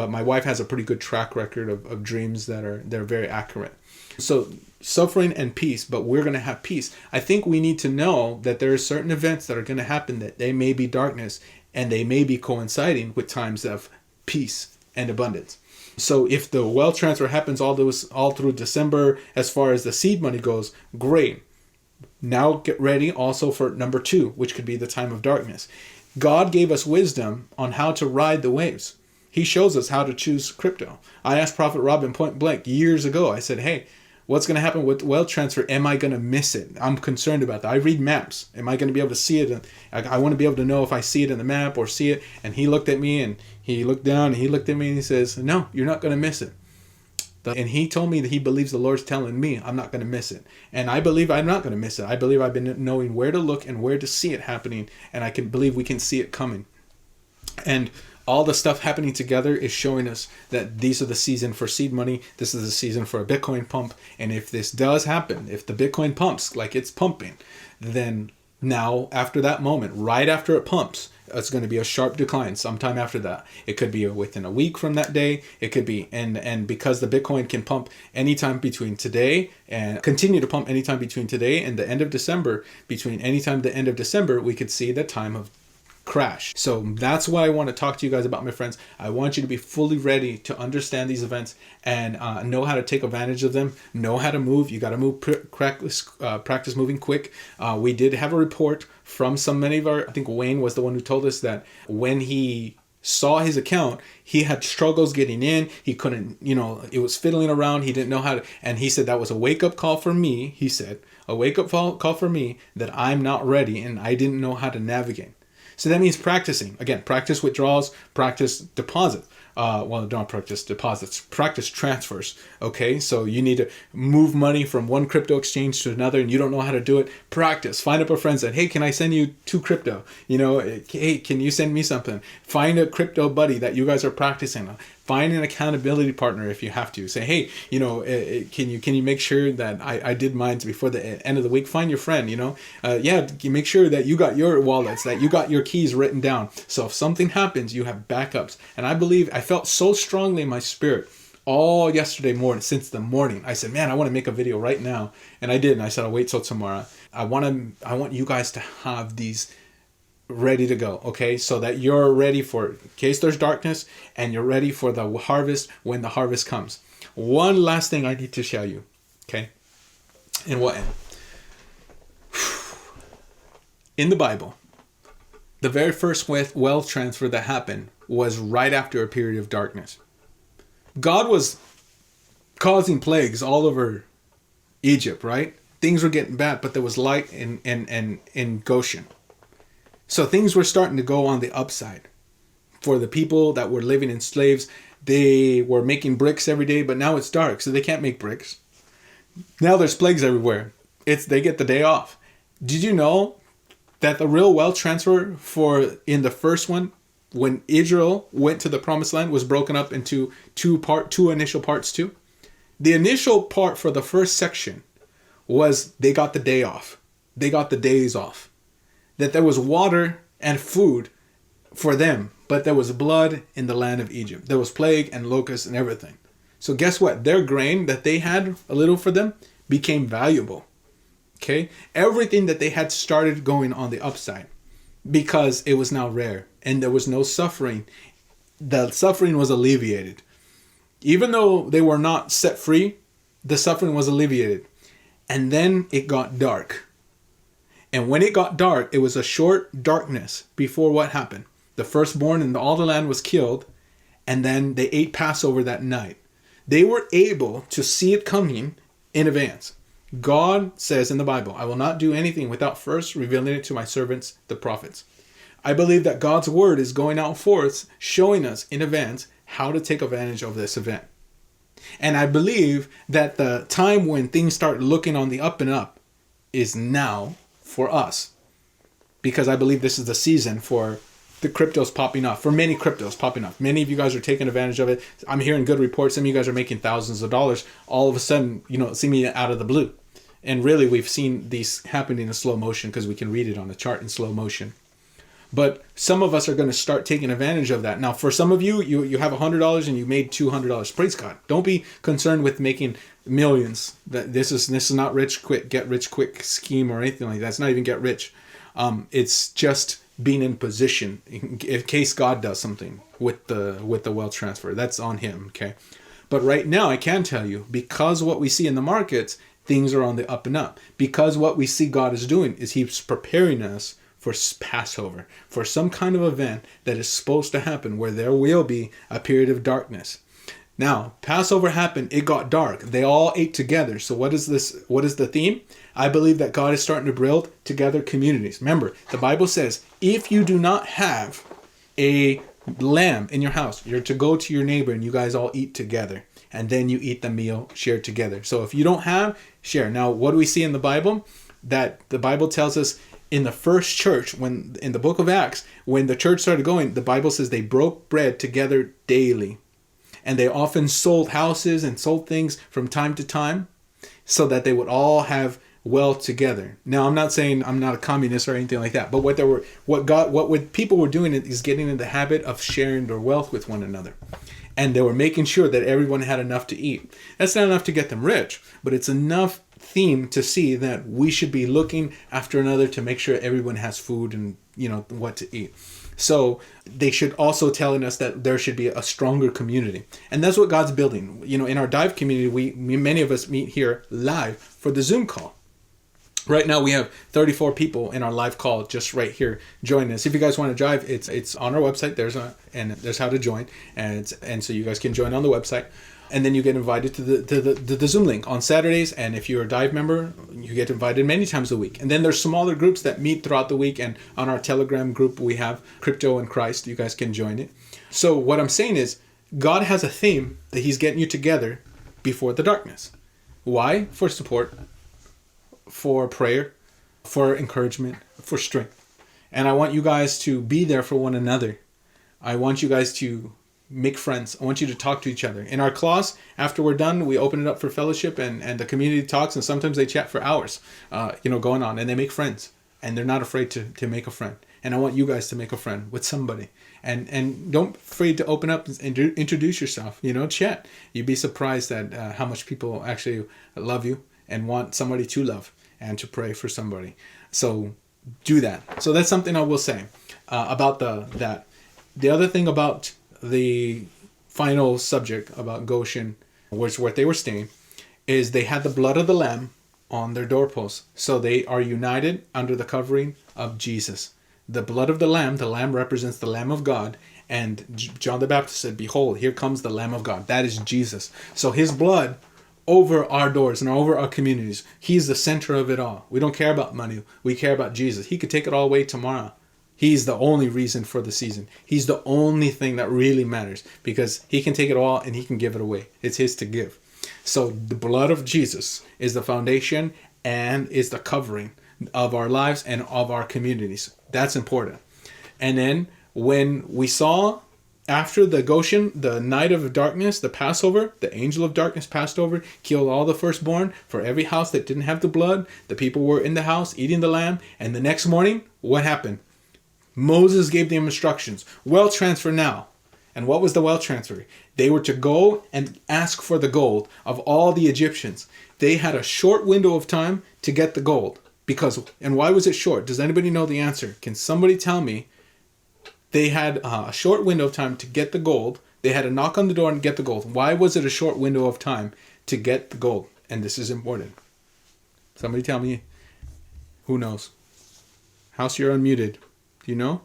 my wife has a pretty good track record of dreams they're very accurate. So suffering and peace, but we're going to have peace. I think we need to know that there are certain events that are going to happen that they may be darkness and they may be coinciding with times of peace and abundance. So if the wealth transfer happens all through December, as far as the seed money goes, great. Now get ready also for number 2, which could be the time of darkness. God gave us wisdom on how to ride the waves. He shows us how to choose crypto. I asked Prophet Robin point blank years ago. I said, hey, what's going to happen with wealth transfer? Am I going to miss it? I'm concerned about that. I read maps. Am I going to be able to see it? I want to be able to know if I see it in the map or see it. And he looked at me and he looked down and he looked at me and he says, no, you're not going to miss it. And he told me that he believes the Lord's telling me I'm not going to miss it. And I believe I'm not going to miss it. I believe I've been knowing where to look and where to see it happening. And I can believe we can see it coming. And all the stuff happening together is showing us that these are the season for seed money. This is the season for a Bitcoin pump. And if this does happen, if the Bitcoin pumps like it's pumping, then now after that moment, right after it pumps, it's going to be a sharp decline sometime after that. It could be within a week from that day. It could be, and because the Bitcoin can pump anytime between today and continue to pump anytime between today and the end of December, between anytime the end of December, we could see the time of crash. So that's what I want to talk to you guys about, my friends. I want you to be fully ready to understand these events and know how to take advantage of them, know how to move. You got to move, practice moving quick. We did have a report from many of our, I think Wayne was the one who told us that when he saw his account, he had struggles getting in. He couldn't, it was fiddling around. He didn't know how to, and he said that was a wake-up call for me. He said, a wake-up call for me that I'm not ready and I didn't know how to navigate. So that means practicing. Again, practice withdrawals, practice deposit. Don't practice deposits, practice transfers. Okay, so you need to move money from one crypto exchange to another and you don't know how to do it. Practice. Find up a friend that, hey, can I send you 2 crypto? Hey, can you send me something? Find a crypto buddy that you guys are practicing on. Find an accountability partner if you have to. Say, hey, can you make sure that I did mine before the end of the week? Find your friend, make sure that you got your wallets, that you got your keys written down. So if something happens, you have backups. And I believe I felt so strongly in my spirit all yesterday morning, since the morning. I said, man, I want to make a video right now. And I did. And I said, I'll wait till tomorrow. I want you guys to have these ready to go, okay? So that you're ready for, in case there's darkness, and you're ready for the harvest when the harvest comes. One last thing I need to show you, okay? In the Bible, the very first wealth transfer that happened was right after a period of darkness. God was causing plagues all over Egypt, right? Things were getting bad, but there was light in Goshen. So things were starting to go on the upside. For the people that were living in slaves, they were making bricks every day, but now it's dark, so they can't make bricks. Now there's plagues everywhere. They get the day off. Did you know that the real wealth transfer in the first one, when Israel went to the promised land, was broken up into two initial parts too? The initial part for the first section was they got the day off. They got the days off. That there was water and food for them, but there was blood in the land of Egypt. There was plague and locusts and everything. So guess what? Their grain that they had a little for them became valuable. Okay? Everything that they had started going on the upside because it was now rare and there was no suffering. The suffering was alleviated. Even though they were not set free, the suffering was alleviated. And then it got dark. And when it got dark, it was a short darkness before what happened. The firstborn in all the land was killed, and then they ate Passover that night. They were able to see it coming in advance. God says in the Bible, I will not do anything without first revealing it to my servants, the prophets. I believe that God's word is going out forth, showing us in advance how to take advantage of this event. And I believe that the time when things start looking on the up and up is now for us, because I believe this is the season for the crypto's popping off. For many, crypto's popping off. Many of you guys are taking advantage of it. I'm hearing good reports. Some of you guys are making thousands of dollars all of a sudden, seemingly out of the blue. And really, we've seen these happening in slow motion because we can read it on a chart in slow motion. But some of us are going to start taking advantage of that. Now, for some of you, you have $100 and you made $200. Praise God. Don't be concerned with making millions. That this is not get rich quick scheme or anything like that. It's not even get rich. It's just being in position in case God does something with the wealth transfer. That's on him. Okay. But right now, I can tell you, because what we see in the markets, things are on the up and up. Because what we see God is doing is he's preparing us for Passover, for some kind of event that is supposed to happen where there will be a period of darkness. Now, Passover happened, it got dark. They all ate together. So what is this? What is the theme? I believe that God is starting to build together communities. Remember, the Bible says, if you do not have a lamb in your house, you're to go to your neighbor and you guys all eat together. And then you eat the meal shared together. So if you don't have, share. Now, what do we see in the Bible? That the Bible tells us in the first church, when in the book of Acts, when the church started going, the Bible says they broke bread together daily. And they often sold houses and sold things from time to time so that they would all have wealth together. Now, I'm not saying I'm not a communist or anything like that, but what people were doing is getting in the habit of sharing their wealth with one another. And they were making sure that everyone had enough to eat. That's not enough to get them rich, but it's enough theme to see that we should be looking after another to make sure everyone has food and what to eat. So they should also telling us that there should be a stronger community, and that's what God's building. In our dive community, many of us meet here live for the Zoom call. Right now we have 34 people in our live call just right here joining us. If you guys want to drive, it's on our website. There's how to join, and so you guys can join on the website. And then you get invited to the Zoom link on Saturdays. And if you're a Dive member, you get invited many times a week. And then there's smaller groups that meet throughout the week. And on our Telegram group, we have Crypto and Christ. You guys can join it. So what I'm saying is, God has a theme that he's getting you together before the darkness. Why? For support, for prayer, for encouragement, for strength. And I want you guys to be there for one another. I want you guys to make friends. I want you to talk to each other. In our class, after we're done, we open it up for fellowship and the community talks, and sometimes they chat for hours, going on, and they make friends, and they're not afraid to make a friend. And I want you guys to make a friend with somebody, and don't be afraid to open up and introduce yourself, chat. You'd be surprised at how much people actually love you and want somebody to love and to pray for somebody. So do that. So that's something I will say about that. The other thing about the final subject about Goshen, which where they were staying, is they had the blood of the Lamb on their doorposts. So they are united under the covering of Jesus. The blood of the Lamb represents the Lamb of God. And John the Baptist said, behold, here comes the Lamb of God. That is Jesus. So his blood over our doors and over our communities. He's the center of it all. We don't care about money. We care about Jesus. He could take it all away tomorrow. He's the only reason for the season. He's the only thing that really matters, because he can take it all and he can give it away. It's his to give. So the blood of Jesus is the foundation and is the covering of our lives and of our communities. That's important. And then when we saw after the Goshen, the night of darkness, the Passover, the angel of darkness passed over, killed all the firstborn for every house that didn't have the blood. The people were in the house eating the lamb. And the next morning, what happened? Moses gave them instructions. Wealth transfer now. And what was the wealth transfer? They were to go and ask for the gold of all the Egyptians. They had a short window of time to get the gold. And why was it short? Does anybody know the answer? Can somebody tell me? They had a short window of time to get the gold. They had to knock on the door and get the gold. Why was it a short window of time to get the gold? And this is important. Somebody tell me. Who knows? House, you're unmuted. Do you know?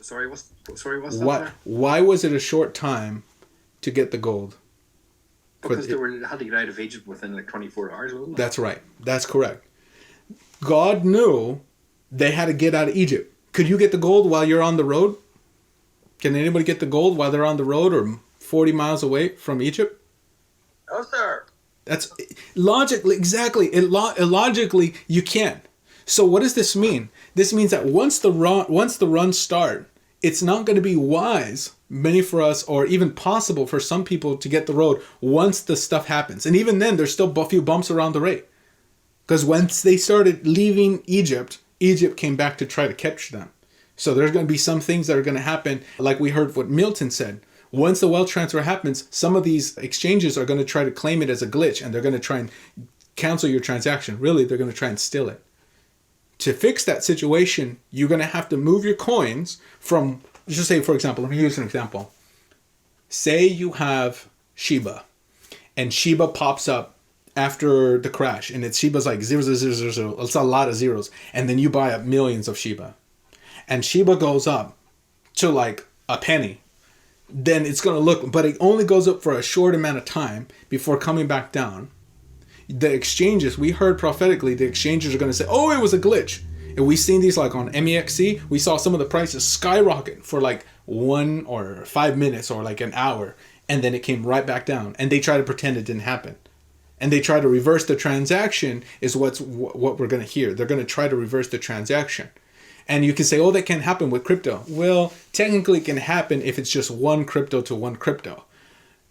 Sorry, what's that? Why was it a short time to get the gold? Because they had to get out of Egypt within 24 hours, wasn't it? That's right. That's correct. God knew they had to get out of Egypt. Could you get the gold while you're on the road? Can anybody get the gold while they're on the road or 40 miles away from Egypt? No, sir. That's logically, exactly. Logically, you can't. So what does this mean? This means that once the runs start, it's not going to be wise, many for us, or even possible for some people to get the road once the stuff happens. And even then, there's still a few bumps around the way. Because once they started leaving Egypt, Egypt came back to try to capture them. So there's going to be some things that are going to happen, like we heard what Milton said. Once the wealth transfer happens, some of these exchanges are going to try to claim it as a glitch, and they're going to try and cancel your transaction. Really, they're going to try and steal it. To fix that situation, you're going to have to move your coins from, just say, for example, let me use an example. Say you have Shiba, and Shiba pops up after the crash, and Shiba's like 0.000. It's a lot of zeros. And then you buy up millions of Shiba. And Shiba goes up to like a penny. Then it's going to look, but it only goes up for a short amount of time before coming back down. The exchanges, we heard prophetically, the exchanges are going to say, oh, it was a glitch. And we've seen these like on MEXC. We saw some of the prices skyrocket for like 1 or 5 minutes or like an hour. And then it came right back down. And they try to pretend it didn't happen. And they try to reverse the transaction is what we're going to hear. They're going to try to reverse the transaction. And you can say, oh, that can't happen with crypto. Well, technically it can happen if it's just one crypto to one crypto.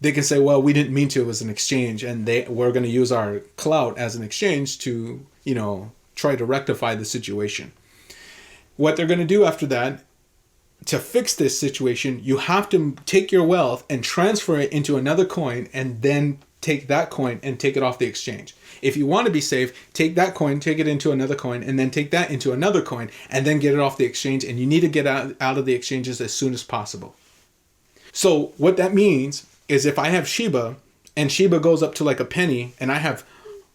They can say, well, we didn't mean to, it was an exchange, and we're going to use our clout as an exchange to, try to rectify the situation. What they're going to do after that, to fix this situation, you have to take your wealth and transfer it into another coin, and then take that coin and take it off the exchange. If you want to be safe, take that coin, take it into another coin, and then take that into another coin, and then get it off the exchange, and you need to get out of the exchanges as soon as possible. So what that means is if I have Shiba and Shiba goes up to like a penny and I have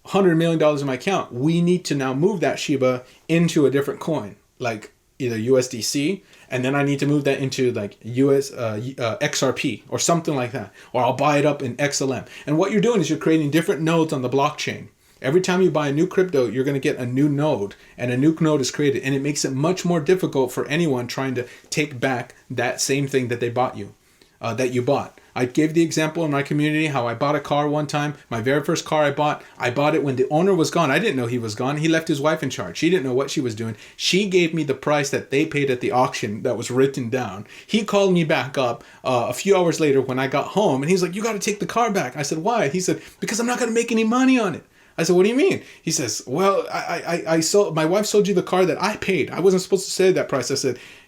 $100 million in my account, we need to now move that Shiba into a different coin, like either USDC, and then I need to move that into like XRP or something like that. Or I'll buy it up in XLM. And what you're doing is you're creating different nodes on the blockchain. Every time you buy a new crypto, you're going to get a new node, and a new node is created. And it makes it much more difficult for anyone trying to take back that same thing that they bought you, that you bought. I gave the example in my community how I bought a car one time. My very first car I bought it when the owner was gone. I didn't know he was gone. He left his wife in charge. She didn't know what she was doing. She gave me the price that they paid at the auction that was written down. He called me back up a few hours later when I got home, and he's like, you got to take the car back. I said, why? He said, because I'm not going to make any money on it. I said, what do you mean? He says, well, I sold, my wife sold you the car that I paid. I wasn't supposed to say that price.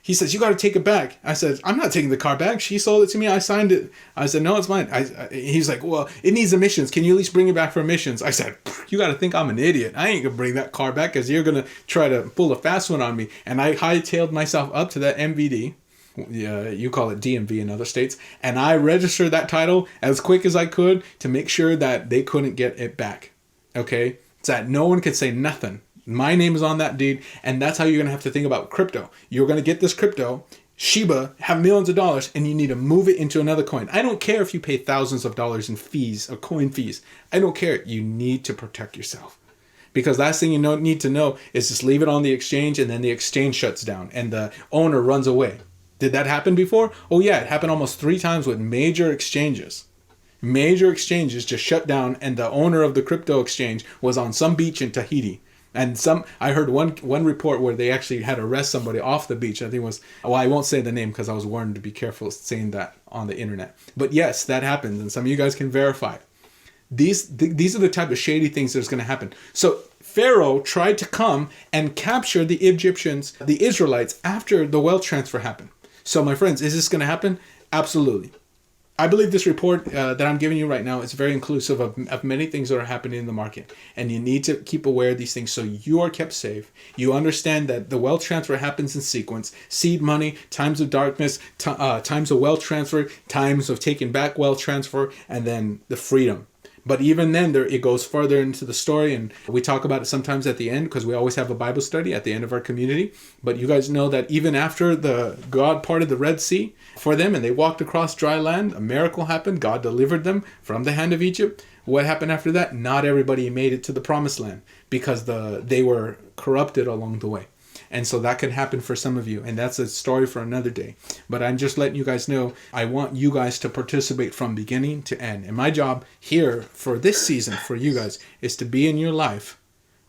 He says, you got to take it back. I said, I'm not taking the car back. She sold it to me. I signed it. I said, no, it's mine. He's like, well, it needs emissions. Can you at least bring it back for emissions? I said, you got to think I'm an idiot. I ain't going to bring that car back because you're going to try to pull a fast one on me. And I hightailed myself up to that MVD. Yeah, you call it DMV in other states. And I registered that title as quick as I could to make sure that they couldn't get it back. Okay? So that no one could say nothing. My name is on that deed, and that's how you're going to have to think about crypto. You're going to get this crypto, Shiba, have millions of dollars, and you need to move it into another coin. I don't care if you pay thousands of dollars in fees or coin fees. I don't care. You need to protect yourself. Because last thing you need to know is just leave it on the exchange, and then the exchange shuts down, and the owner runs away. Did that happen before? Oh yeah, it happened almost 3 times with major exchanges. Major exchanges just shut down, and the owner of the crypto exchange was on some beach in Tahiti. And I heard one report where they actually had to arrest somebody off the beach. I think it was, well, I won't say the name because I was warned to be careful saying that on the internet. But yes, that happens, and some of you guys can verify. These are the type of shady things that's going to happen. So Pharaoh tried to come and capture the Egyptians, the Israelites, after the wealth transfer happened. So my friends, is this going to happen? Absolutely. I believe this report that I'm giving you right now is very inclusive of many things that are happening in the market. And you need to keep aware of these things so you are kept safe. You understand that the wealth transfer happens in sequence. Seed money, times of darkness, times of wealth transfer, times of taking back wealth transfer, and then the freedom. But even then, it goes further into the story, and we talk about it sometimes at the end because we always have a Bible study at the end of our community. But you guys know that even after God parted the Red Sea for them and they walked across dry land, a miracle happened. God delivered them from the hand of Egypt. What happened after that? Not everybody made it to the promised land because they were corrupted along the way. And so that could happen for some of you. And that's a story for another day. But I'm just letting you guys know, I want you guys to participate from beginning to end. And my job here for this season for you guys is to be in your life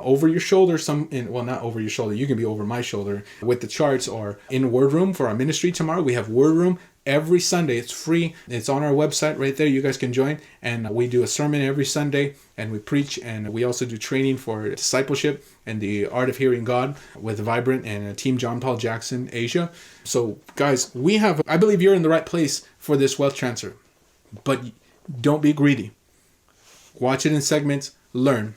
over your shoulder, not over your shoulder, you can be over my shoulder with the charts, or in WordRoom for our ministry tomorrow. We have WordRoom every Sunday. It's free. It's on our website right there. You guys can join. And we do a sermon every Sunday, and we preach, and we also do training for discipleship and the art of hearing God with Vibrant and Team John Paul Jackson Asia. So guys, I believe you're in the right place for this wealth transfer, but don't be greedy. Watch it in segments, learn.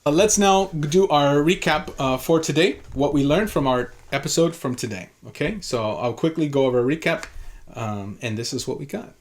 Let's now do our recap for today, what we learned from our episode from today. Okay, so I'll quickly go over a recap. And this is what we got.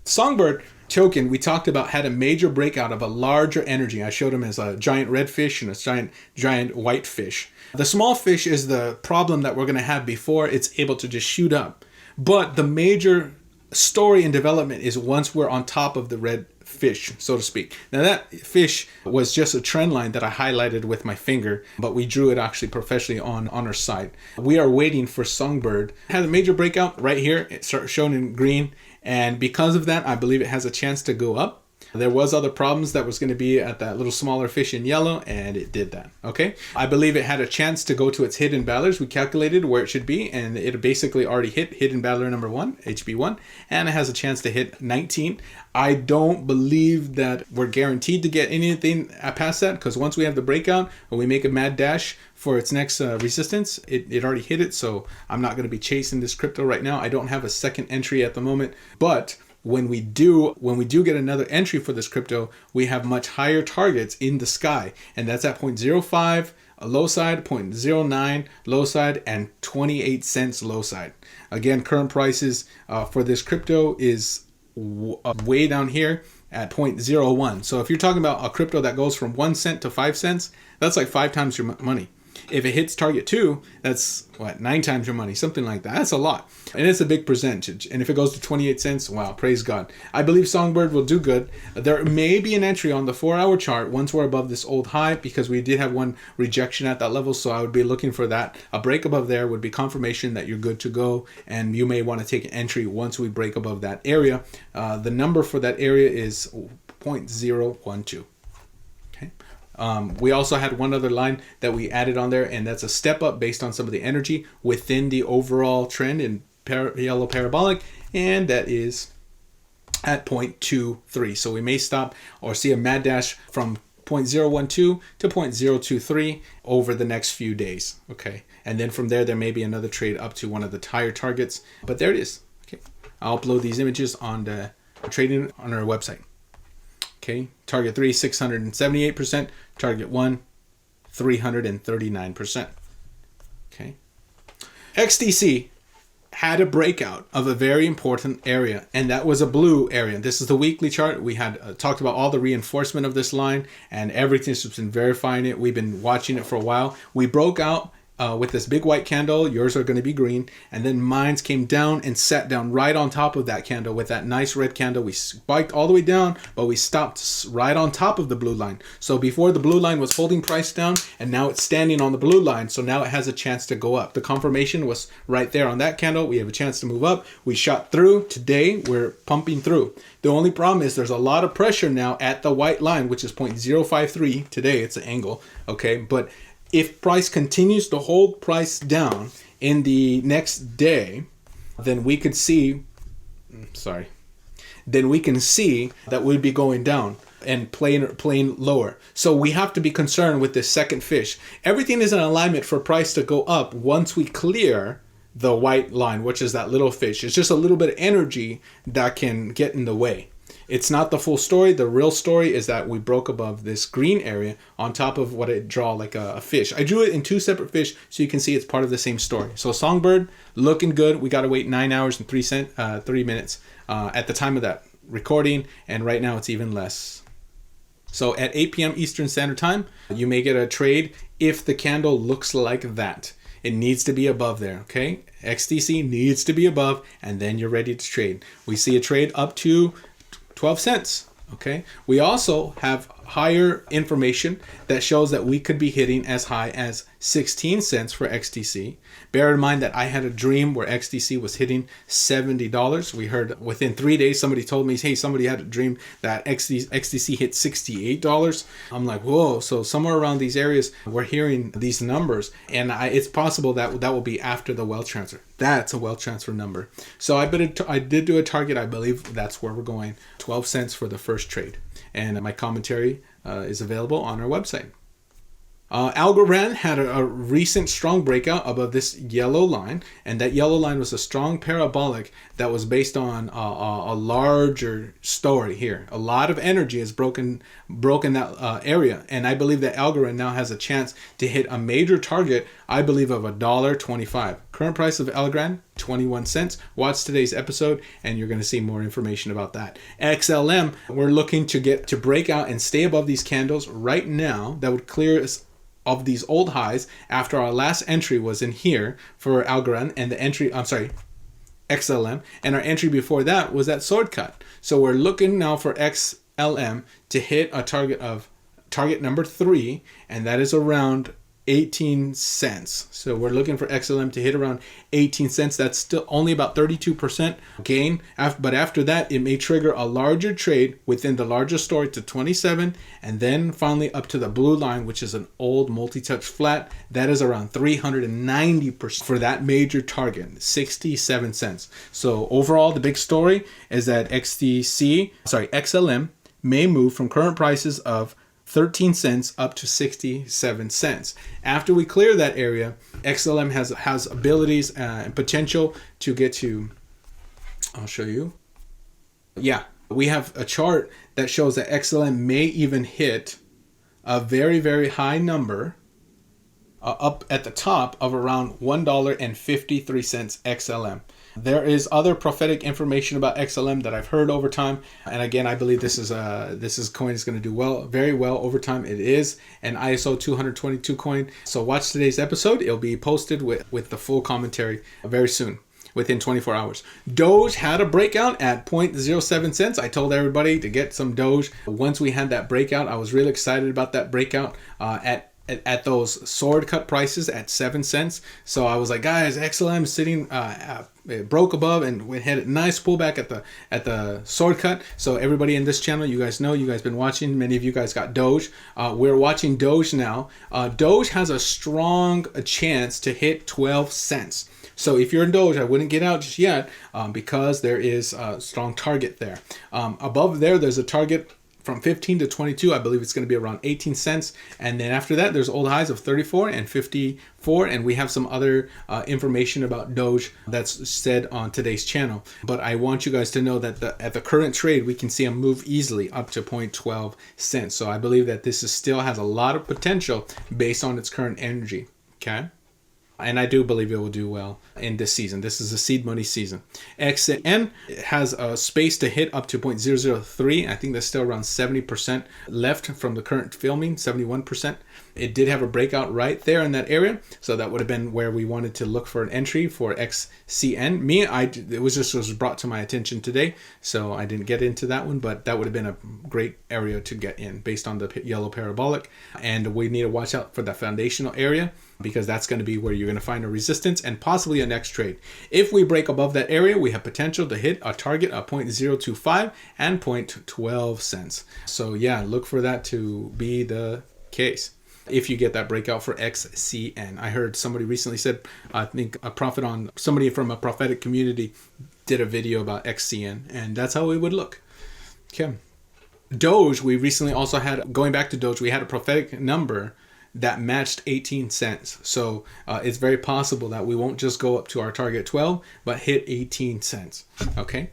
Songbird token, we talked about, had a major breakout of a larger energy. I showed him as a giant red fish and a giant white fish. The small fish is the problem that we're going to have before it's able to just shoot up. But the major story and development is once we're on top of the red fish, so to speak. Now that fish was just a trend line that I highlighted with my finger, but we drew it actually professionally on our site. We are waiting for Songbird. It had a major breakout right here. It's shown in green, and because of that, I believe it has a chance to go up. There was other problems that was going to be at that little smaller fish in yellow, and it did that. Okay, I believe it had a chance to go to its hidden battlers. We calculated where it should be, and it basically already hit hidden battler number 1, HB1, and it has a chance to hit 19. I don't believe that we're guaranteed to get anything past that, because once we have the breakout and we make a mad dash for its next resistance, it already hit it. So I'm not going to be chasing this crypto right now. I don't have a second entry at the moment, but when we do get another entry for this crypto, we have much higher targets in the sky, and that's at 0.05 a low side, 0.09 low side, and 28 cents low side. Again, current prices for this crypto is way down here at 0.01. So if you're talking about a crypto that goes from 1 cent to 5 cents, that's like 5 times your money. If it hits target 2, that's 9 times your money, something like that. That's a lot. And it's a big percentage. And if it goes to 28 cents, wow, praise God. I believe Songbird will do good. There may be an entry on the 4-hour chart once we're above this old high, because we did have one rejection at that level. So I would be looking for that. A break above there would be confirmation that you're good to go. And you may want to take an entry once we break above that area. The number for that area is 0.012. We also had one other line that we added on there, and that's a step up based on some of the energy within the overall trend in yellow parabolic, and that is at 0.23. So we may stop or see a mad dash from 0.012 to 0.023 over the next few days. Okay, and then from there may be another trade up to one of the higher targets. But there it is. Okay, I'll upload these images on the trading on our website. Okay, target 3, 678%. Target 1, 339%. Okay. XDC had a breakout of a very important area, and that was a blue area. This is the weekly chart. We had talked about all the reinforcement of this line, and everything's just been verifying it. We've been watching it for a while. We broke out with this big white candle. Yours are going to be green, and then mine's came down and sat down right on top of that candle with that nice red candle. We spiked all the way down, but we stopped right on top of the blue line. So before, the blue line was holding price down, and now it's standing on the blue line, so now it has a chance to go up. The confirmation was right there on that candle. We have a chance to move up. We shot through. Today we're pumping through. The only problem is there's a lot of pressure now at the white line, which is 0.053. Today it's an angle, okay, but if price continues to hold price down in the next day, then we could see, that we'd be going down and playing lower. So we have to be concerned with this second fish. Everything is in alignment for price to go up once we clear the white line, which is that little fish. It's just a little bit of energy that can get in the way. It's not the full story. The real story is that we broke above this green area on top of what I draw like a fish. I drew it in 2 separate fish so you can see it's part of the same story. So Songbird looking good. We got to wait 9 hours and 3 minutes at the time of that recording, and right now it's even less. So at 8 p.m. Eastern Standard Time, you may get a trade if the candle looks like that. It needs to be above there, okay? XDC needs to be above, and then you're ready to trade. We see a trade up to 12 cents. Okay. We also have higher information that shows that we could be hitting as high as 16 cents for XTC. Bear in mind that I had a dream where XTC was hitting $70. We heard within 3 days, somebody told me, hey, somebody had a dream that XTC hit $68. I'm like, whoa. So somewhere around these areas, we're hearing these numbers. And it's possible that will be after the wealth transfer. That's a wealth transfer number. So I did do a target. I believe that's where we're going. 12 cents for the first trade. And my commentary is available on our website. Algorand had a recent strong breakout above this yellow line, and that yellow line was a strong parabolic that was based on a larger story here. A lot of energy has broken that area, and I believe that Algorand now has a chance to hit a major target, I believe, of $1.25. Current price of Algorand, 21 cents. Watch today's episode and you're going to see more information about that. XLM, we're looking to break out and stay above these candles right now. That would clear us of these old highs after our last entry was in here for Algorand, and XLM, and our entry before that was that sword cut. So we're looking now for XLM to hit a target number 3, and that is around 18 cents. So we're looking for XLM to hit around 18 cents. That's still only about 32% gain. But after that, it may trigger a larger trade within the larger story to 27, and then finally up to the blue line, which is an old multi-touch flat. That is around 390% for that major target, 67 cents. So overall, the big story is that XLM may move from current prices of 13 cents up to 67 cents. After we clear that area, XLM has abilities and potential to get to, I'll show you. Yeah, we have a chart that shows that XLM may even hit a very, very high number up at the top of around $1.53 XLM. There is other prophetic information about XLM that I've heard over time, and again, I believe this coin is going to do very well over time. It is an ISO 222 coin. So watch today's episode. It'll be posted with the full commentary very soon, within 24 hours. Doge had a breakout at 0.07 cents. I told everybody to get some Doge. Once we had that breakout, I was really excited about that breakout at those sword cut prices at 7 cents. So I was like, guys, XLM sitting it broke above, and we had a nice pullback at the sword cut. So everybody in this channel, you guys been watching. Many of you guys got Doge. We're watching Doge now. Doge has a strong chance to hit 12 cents. So if you're in Doge, I wouldn't get out just yet because there is a strong target there. Above there's a target from 15 to 22. I believe it's going to be around 18 cents. And then after that, there's old highs of 34 and 54. And we have some other information about Doge that's said on today's channel. But I want you guys to know that at the current trade, we can see a move easily up to 0.12 cents. So I believe that this still has a lot of potential based on its current energy. Okay. And I do believe it will do well in this season. This is a seed money season. XN has a space to hit up to 0.003. I think there's still around 70% left from the current filming, 71%. It did have a breakout right there in that area. So that would have been where we wanted to look for an entry for XCN. It was brought to my attention today. So I didn't get into that one, but that would have been a great area to get in based on the yellow parabolic. And we need to watch out for the foundational area, because that's going to be where you're going to find a resistance and possibly a next trade. If we break above that area, we have potential to hit a target of 0.025 and 0.12 cents. So yeah, look for that to be the case if you get that breakout for XCN. I heard somebody recently said, I think somebody from a prophetic community did a video about XCN, and that's how it would look. Okay. Doge, we recently also had, going back to Doge, we had a prophetic number that matched 18 cents. So it's very possible that we won't just go up to our target 12, but hit 18 cents. Okay.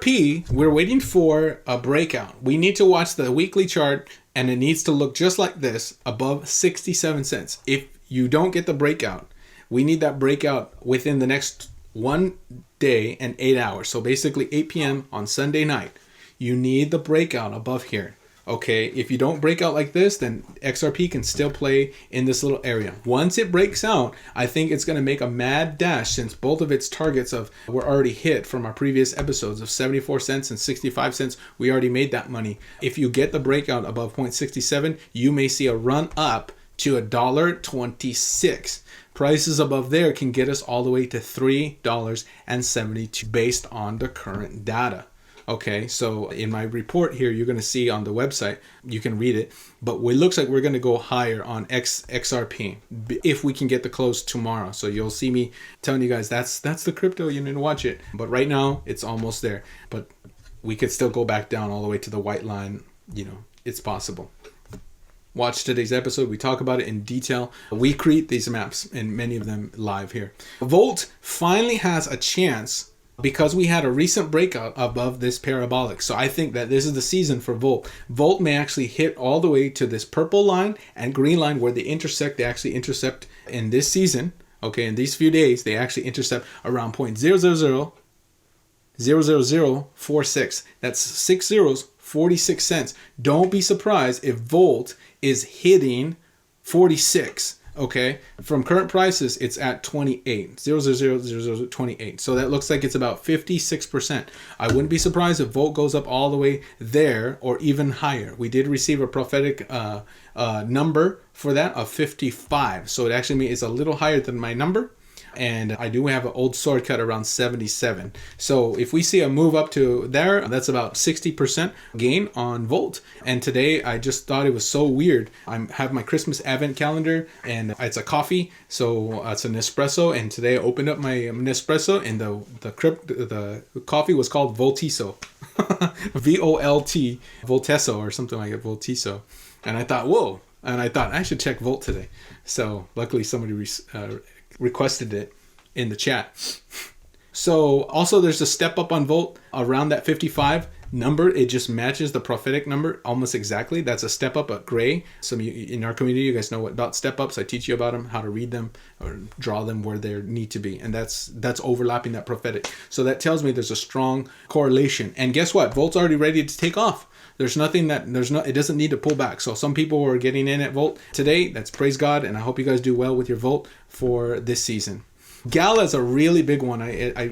P, we're waiting for a breakout. We need to watch the weekly chart, and it needs to look just like this, above 67 cents. If you don't get the breakout, we need that breakout within the next 1 day and 8 hours. So basically 8 p.m. on Sunday night. You need the breakout above here. Okay, if you don't break out like this, then XRP can still play in this little area. Once it breaks out, I think it's going to make a mad dash, since both of its targets were already hit from our previous episodes of 74 cents and 65 cents. We already made that money. If you get the breakout above 0.67, you may see a run up to $1.26. Prices above there can get us all the way to $3.72 based on the current data. Okay, so in my report here, you're going to see on the website, you can read it, but it looks like we're going to go higher on XRP if we can get the close tomorrow. So you'll see me telling you guys that's the crypto, you need to watch it. But right now, it's almost there. But we could still go back down all the way to the white line. It's possible. Watch today's episode. We talk about it in detail. We create these maps and many of them live here. Volt finally has a chance because we had a recent breakout above this parabolic. So I think that this is the season for Volt. Volt may actually hit all the way to this purple line and green line where they intersect. They actually intercept in this season. Okay, in these few days, they actually intercept around 0.0000046. That's 6 zeros, 46 cents. Don't be surprised if Volt is hitting 46. Okay, from current prices, it's at 28, 0.00028. So that looks like it's about 56%. I wouldn't be surprised if Volt goes up all the way there or even higher. We did receive a prophetic number for that of 55. So it actually means it's a little higher than my number. And I do have an old sword cut around 77. So if we see a move up to there, that's about 60% gain on Volt. And today I just thought it was so weird. I have my Christmas advent calendar and it's a coffee. So it's an espresso. And today I opened up my Nespresso and the coffee was called Voltiso. V-O-L-T, Volteso or something like that, Voltiso. And I thought, whoa. And I thought I should check Volt today. So luckily somebody requested it in the chat. So also there's a step up on Volt around that 55 number. It just matches the prophetic number almost exactly. That's a step up at gray. Some of you in our community, you guys know what about step ups. I teach you about them, how to read them or draw them where they need to be. And that's overlapping that prophetic. So that tells me there's a strong correlation. And guess what? Volt's already ready to take off. It doesn't need to pull back. So some people were getting in at Volt today. That's praise God. And I hope you guys do well with your Volt for this season. Gala is a really big one. I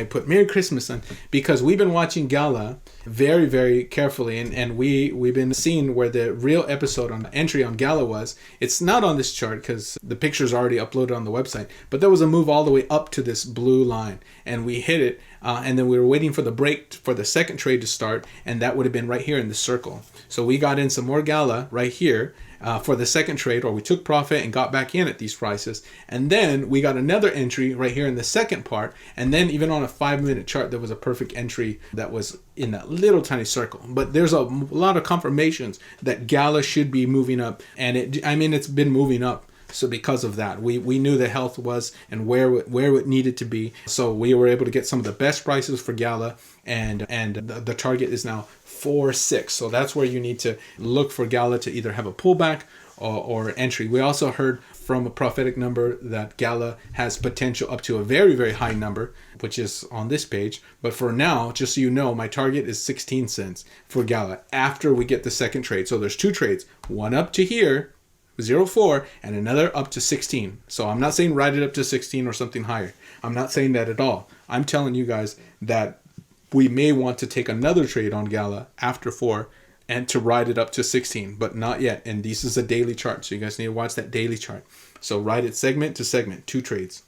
put Merry Christmas on because we've been watching Gala very, very carefully, and we've been seeing where the real episode on entry on Gala was. It's not on this chart because the picture's already uploaded on the website, but there was a move all the way up to this blue line, and we hit it, and then we were waiting for the break for the second trade to start, and that would have been right here in the circle. So we got in some more Gala right here. For the second trade, or we took profit and got back in at these prices. And then we got another entry right here in the second part. And then even on a 5-minute chart, there was a perfect entry that was in that little tiny circle. But there's a lot of confirmations that Gala should be moving up. And it's been moving up. So because of that, we knew the health was and where it needed to be. So we were able to get some of the best prices for Gala. And the target is now 4.6. So that's where you need to look for Gala to either have a pullback or entry. We also heard from a prophetic number that Gala has potential up to a very, very high number, which is on this page. But for now, just so you know, my target is 16 cents for Gala after we get the second trade. So there's two trades, one up to here, 0.4, and another up to 16. So I'm not saying ride it up to 16 or something higher. I'm not saying that at all. I'm telling you guys that we may want to take another trade on Gala after 4 and to ride it up to 16, but not yet. And this is a daily chart, so you guys need to watch that daily chart. So ride it segment to segment, 2 trades.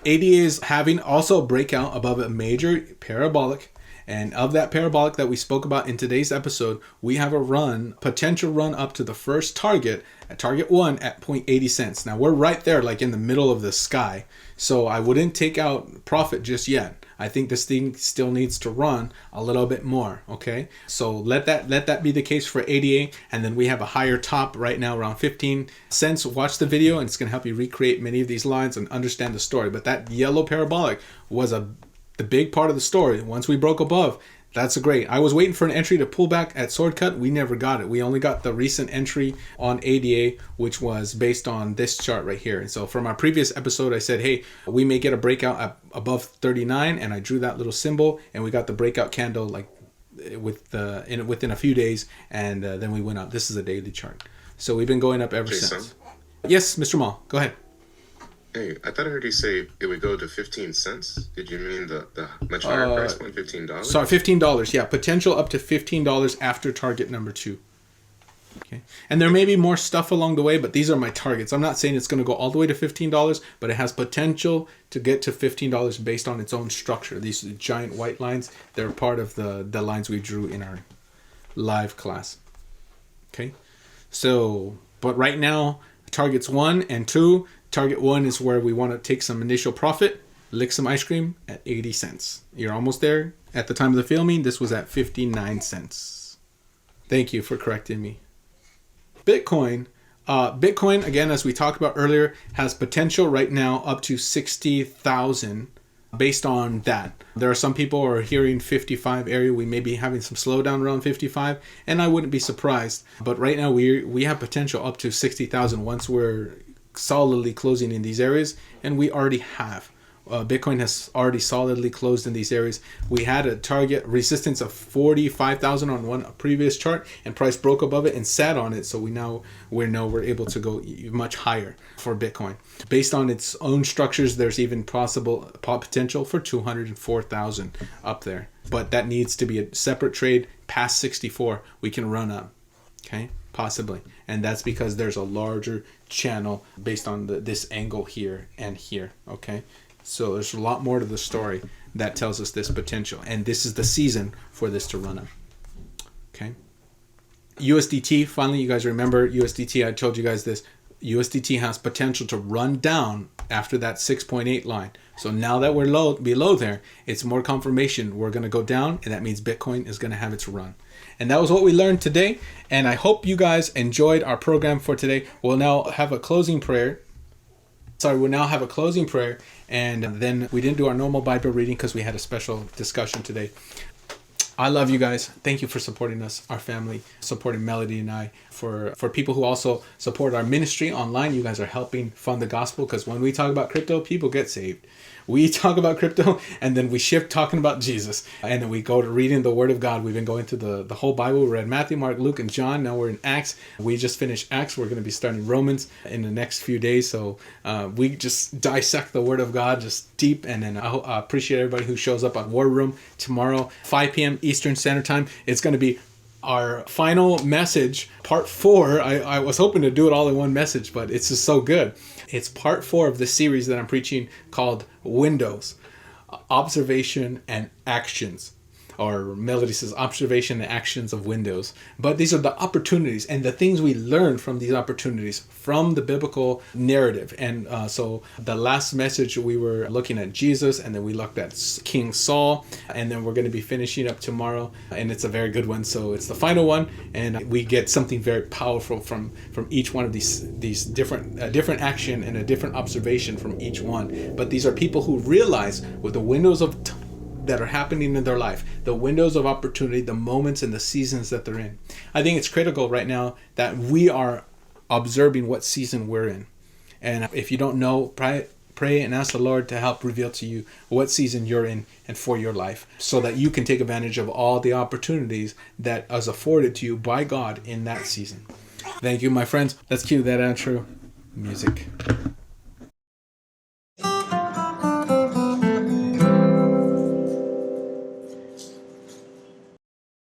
ADA is having also a breakout above a major parabolic. And of that parabolic that we spoke about in today's episode, we have a potential run up to the first target, at target 1 at 0.80 cents. Now we're right there, like in the middle of the sky. So I wouldn't take out profit just yet. I think this thing still needs to run a little bit more. Okay. So let that be the case for ADA. And then we have a higher top right now around 15 cents. Watch the video and it's going to help you recreate many of these lines and understand the story. But that yellow parabolic was the big part of the story. Once we broke above, that's great. I was waiting for an entry to pull back at sword cut. We never got it. We only got the recent entry on ADA, which was based on this chart right here. And so from our previous episode, I said, hey, we may get a breakout above 39. And I drew that little symbol and we got the breakout candle like within a few days, and then we went up. This is a daily chart. So we've been going up ever since. Yes, Mr. Mall, go ahead. Hey, I thought I heard you say it would go to 15 cents. Did you mean the much higher price point, $15? Sorry, $15. Yeah, potential up to $15 after target number 2. Okay, and there may be more stuff along the way, but these are my targets. I'm not saying it's going to go all the way to $15, but it has potential to get to $15 based on its own structure. These giant white lines, they're part of the lines we drew in our live class. Okay, so, but right now, targets 1 and 2. Target 1 is where we want to take some initial profit, lick some ice cream at 80 cents. You're almost there. At the time of the filming, this was at 59 cents. Thank you for correcting me. Bitcoin, again, as we talked about earlier, has potential right now up to 60,000 based on that. There are some people who are hearing 55 area. We may be having some slowdown around 55, and I wouldn't be surprised. But right now, we have potential up to 60,000 once we're solidly closing in these areas, and we already have. Bitcoin has already solidly closed in these areas. We had a target resistance of 45,000 on one previous chart, and price broke above it and sat on it. So we're able to go much higher for Bitcoin. Based on its own structures, there's even potential for 204,000 up there. But that needs to be a separate trade past 64. We can run up. Okay, possibly. And that's because there's a larger channel based on this angle here and here. Okay. So there's a lot more to the story that tells us this potential. And this is the season for this to run up. Okay. USDT, finally, you guys remember USDT, I told you guys this. USDT has potential to run down after that 6.8 line. So now that we're below there, it's more confirmation we're going to go down, and that means Bitcoin is going to have its run. And that was what we learned today. And I hope you guys enjoyed our program for today. We'll now have a closing prayer. And then we didn't do our normal Bible reading because we had a special discussion today. I love you guys. Thank you for supporting us, our family, supporting Melody and I. For people who also support our ministry online, you guys are helping fund the gospel, because when we talk about crypto, people get saved. We talk about crypto and then we shift talking about Jesus. And then we go to reading the Word of God. We've been going through the whole Bible. We read Matthew, Mark, Luke, and John. Now we're in Acts. We just finished Acts. We're going to be starting Romans in the next few days. So we just dissect the Word of God just deep. And then I appreciate everybody who shows up on WordRoom tomorrow, 5 p.m. Eastern Standard Time. It's going to be our final message, part 4. I was hoping to do it all in one message, but it's just so good. It's part 4 of the series that I'm preaching called Windows, Observation and Actions. Or Melody says observation and actions of Windows. But these are the opportunities and the things we learn from these opportunities from the biblical narrative. And so the last message, we were looking at Jesus, and then we looked at King Saul, and then we're going to be finishing up tomorrow, and it's a very good one. So it's the final one, and we get something very powerful from each one of these different action and a different observation from each one. But these are people who realize with the windows of that are happening in their life, the windows of opportunity, the moments and the seasons that they're in. I think it's critical right now that we are observing what season we're in. And if you don't know, pray and ask the Lord to help reveal to you what season you're in and for your life, so that you can take advantage of all the opportunities that is afforded to you by God in that season. Thank you, my friends. Let's cue that outro music.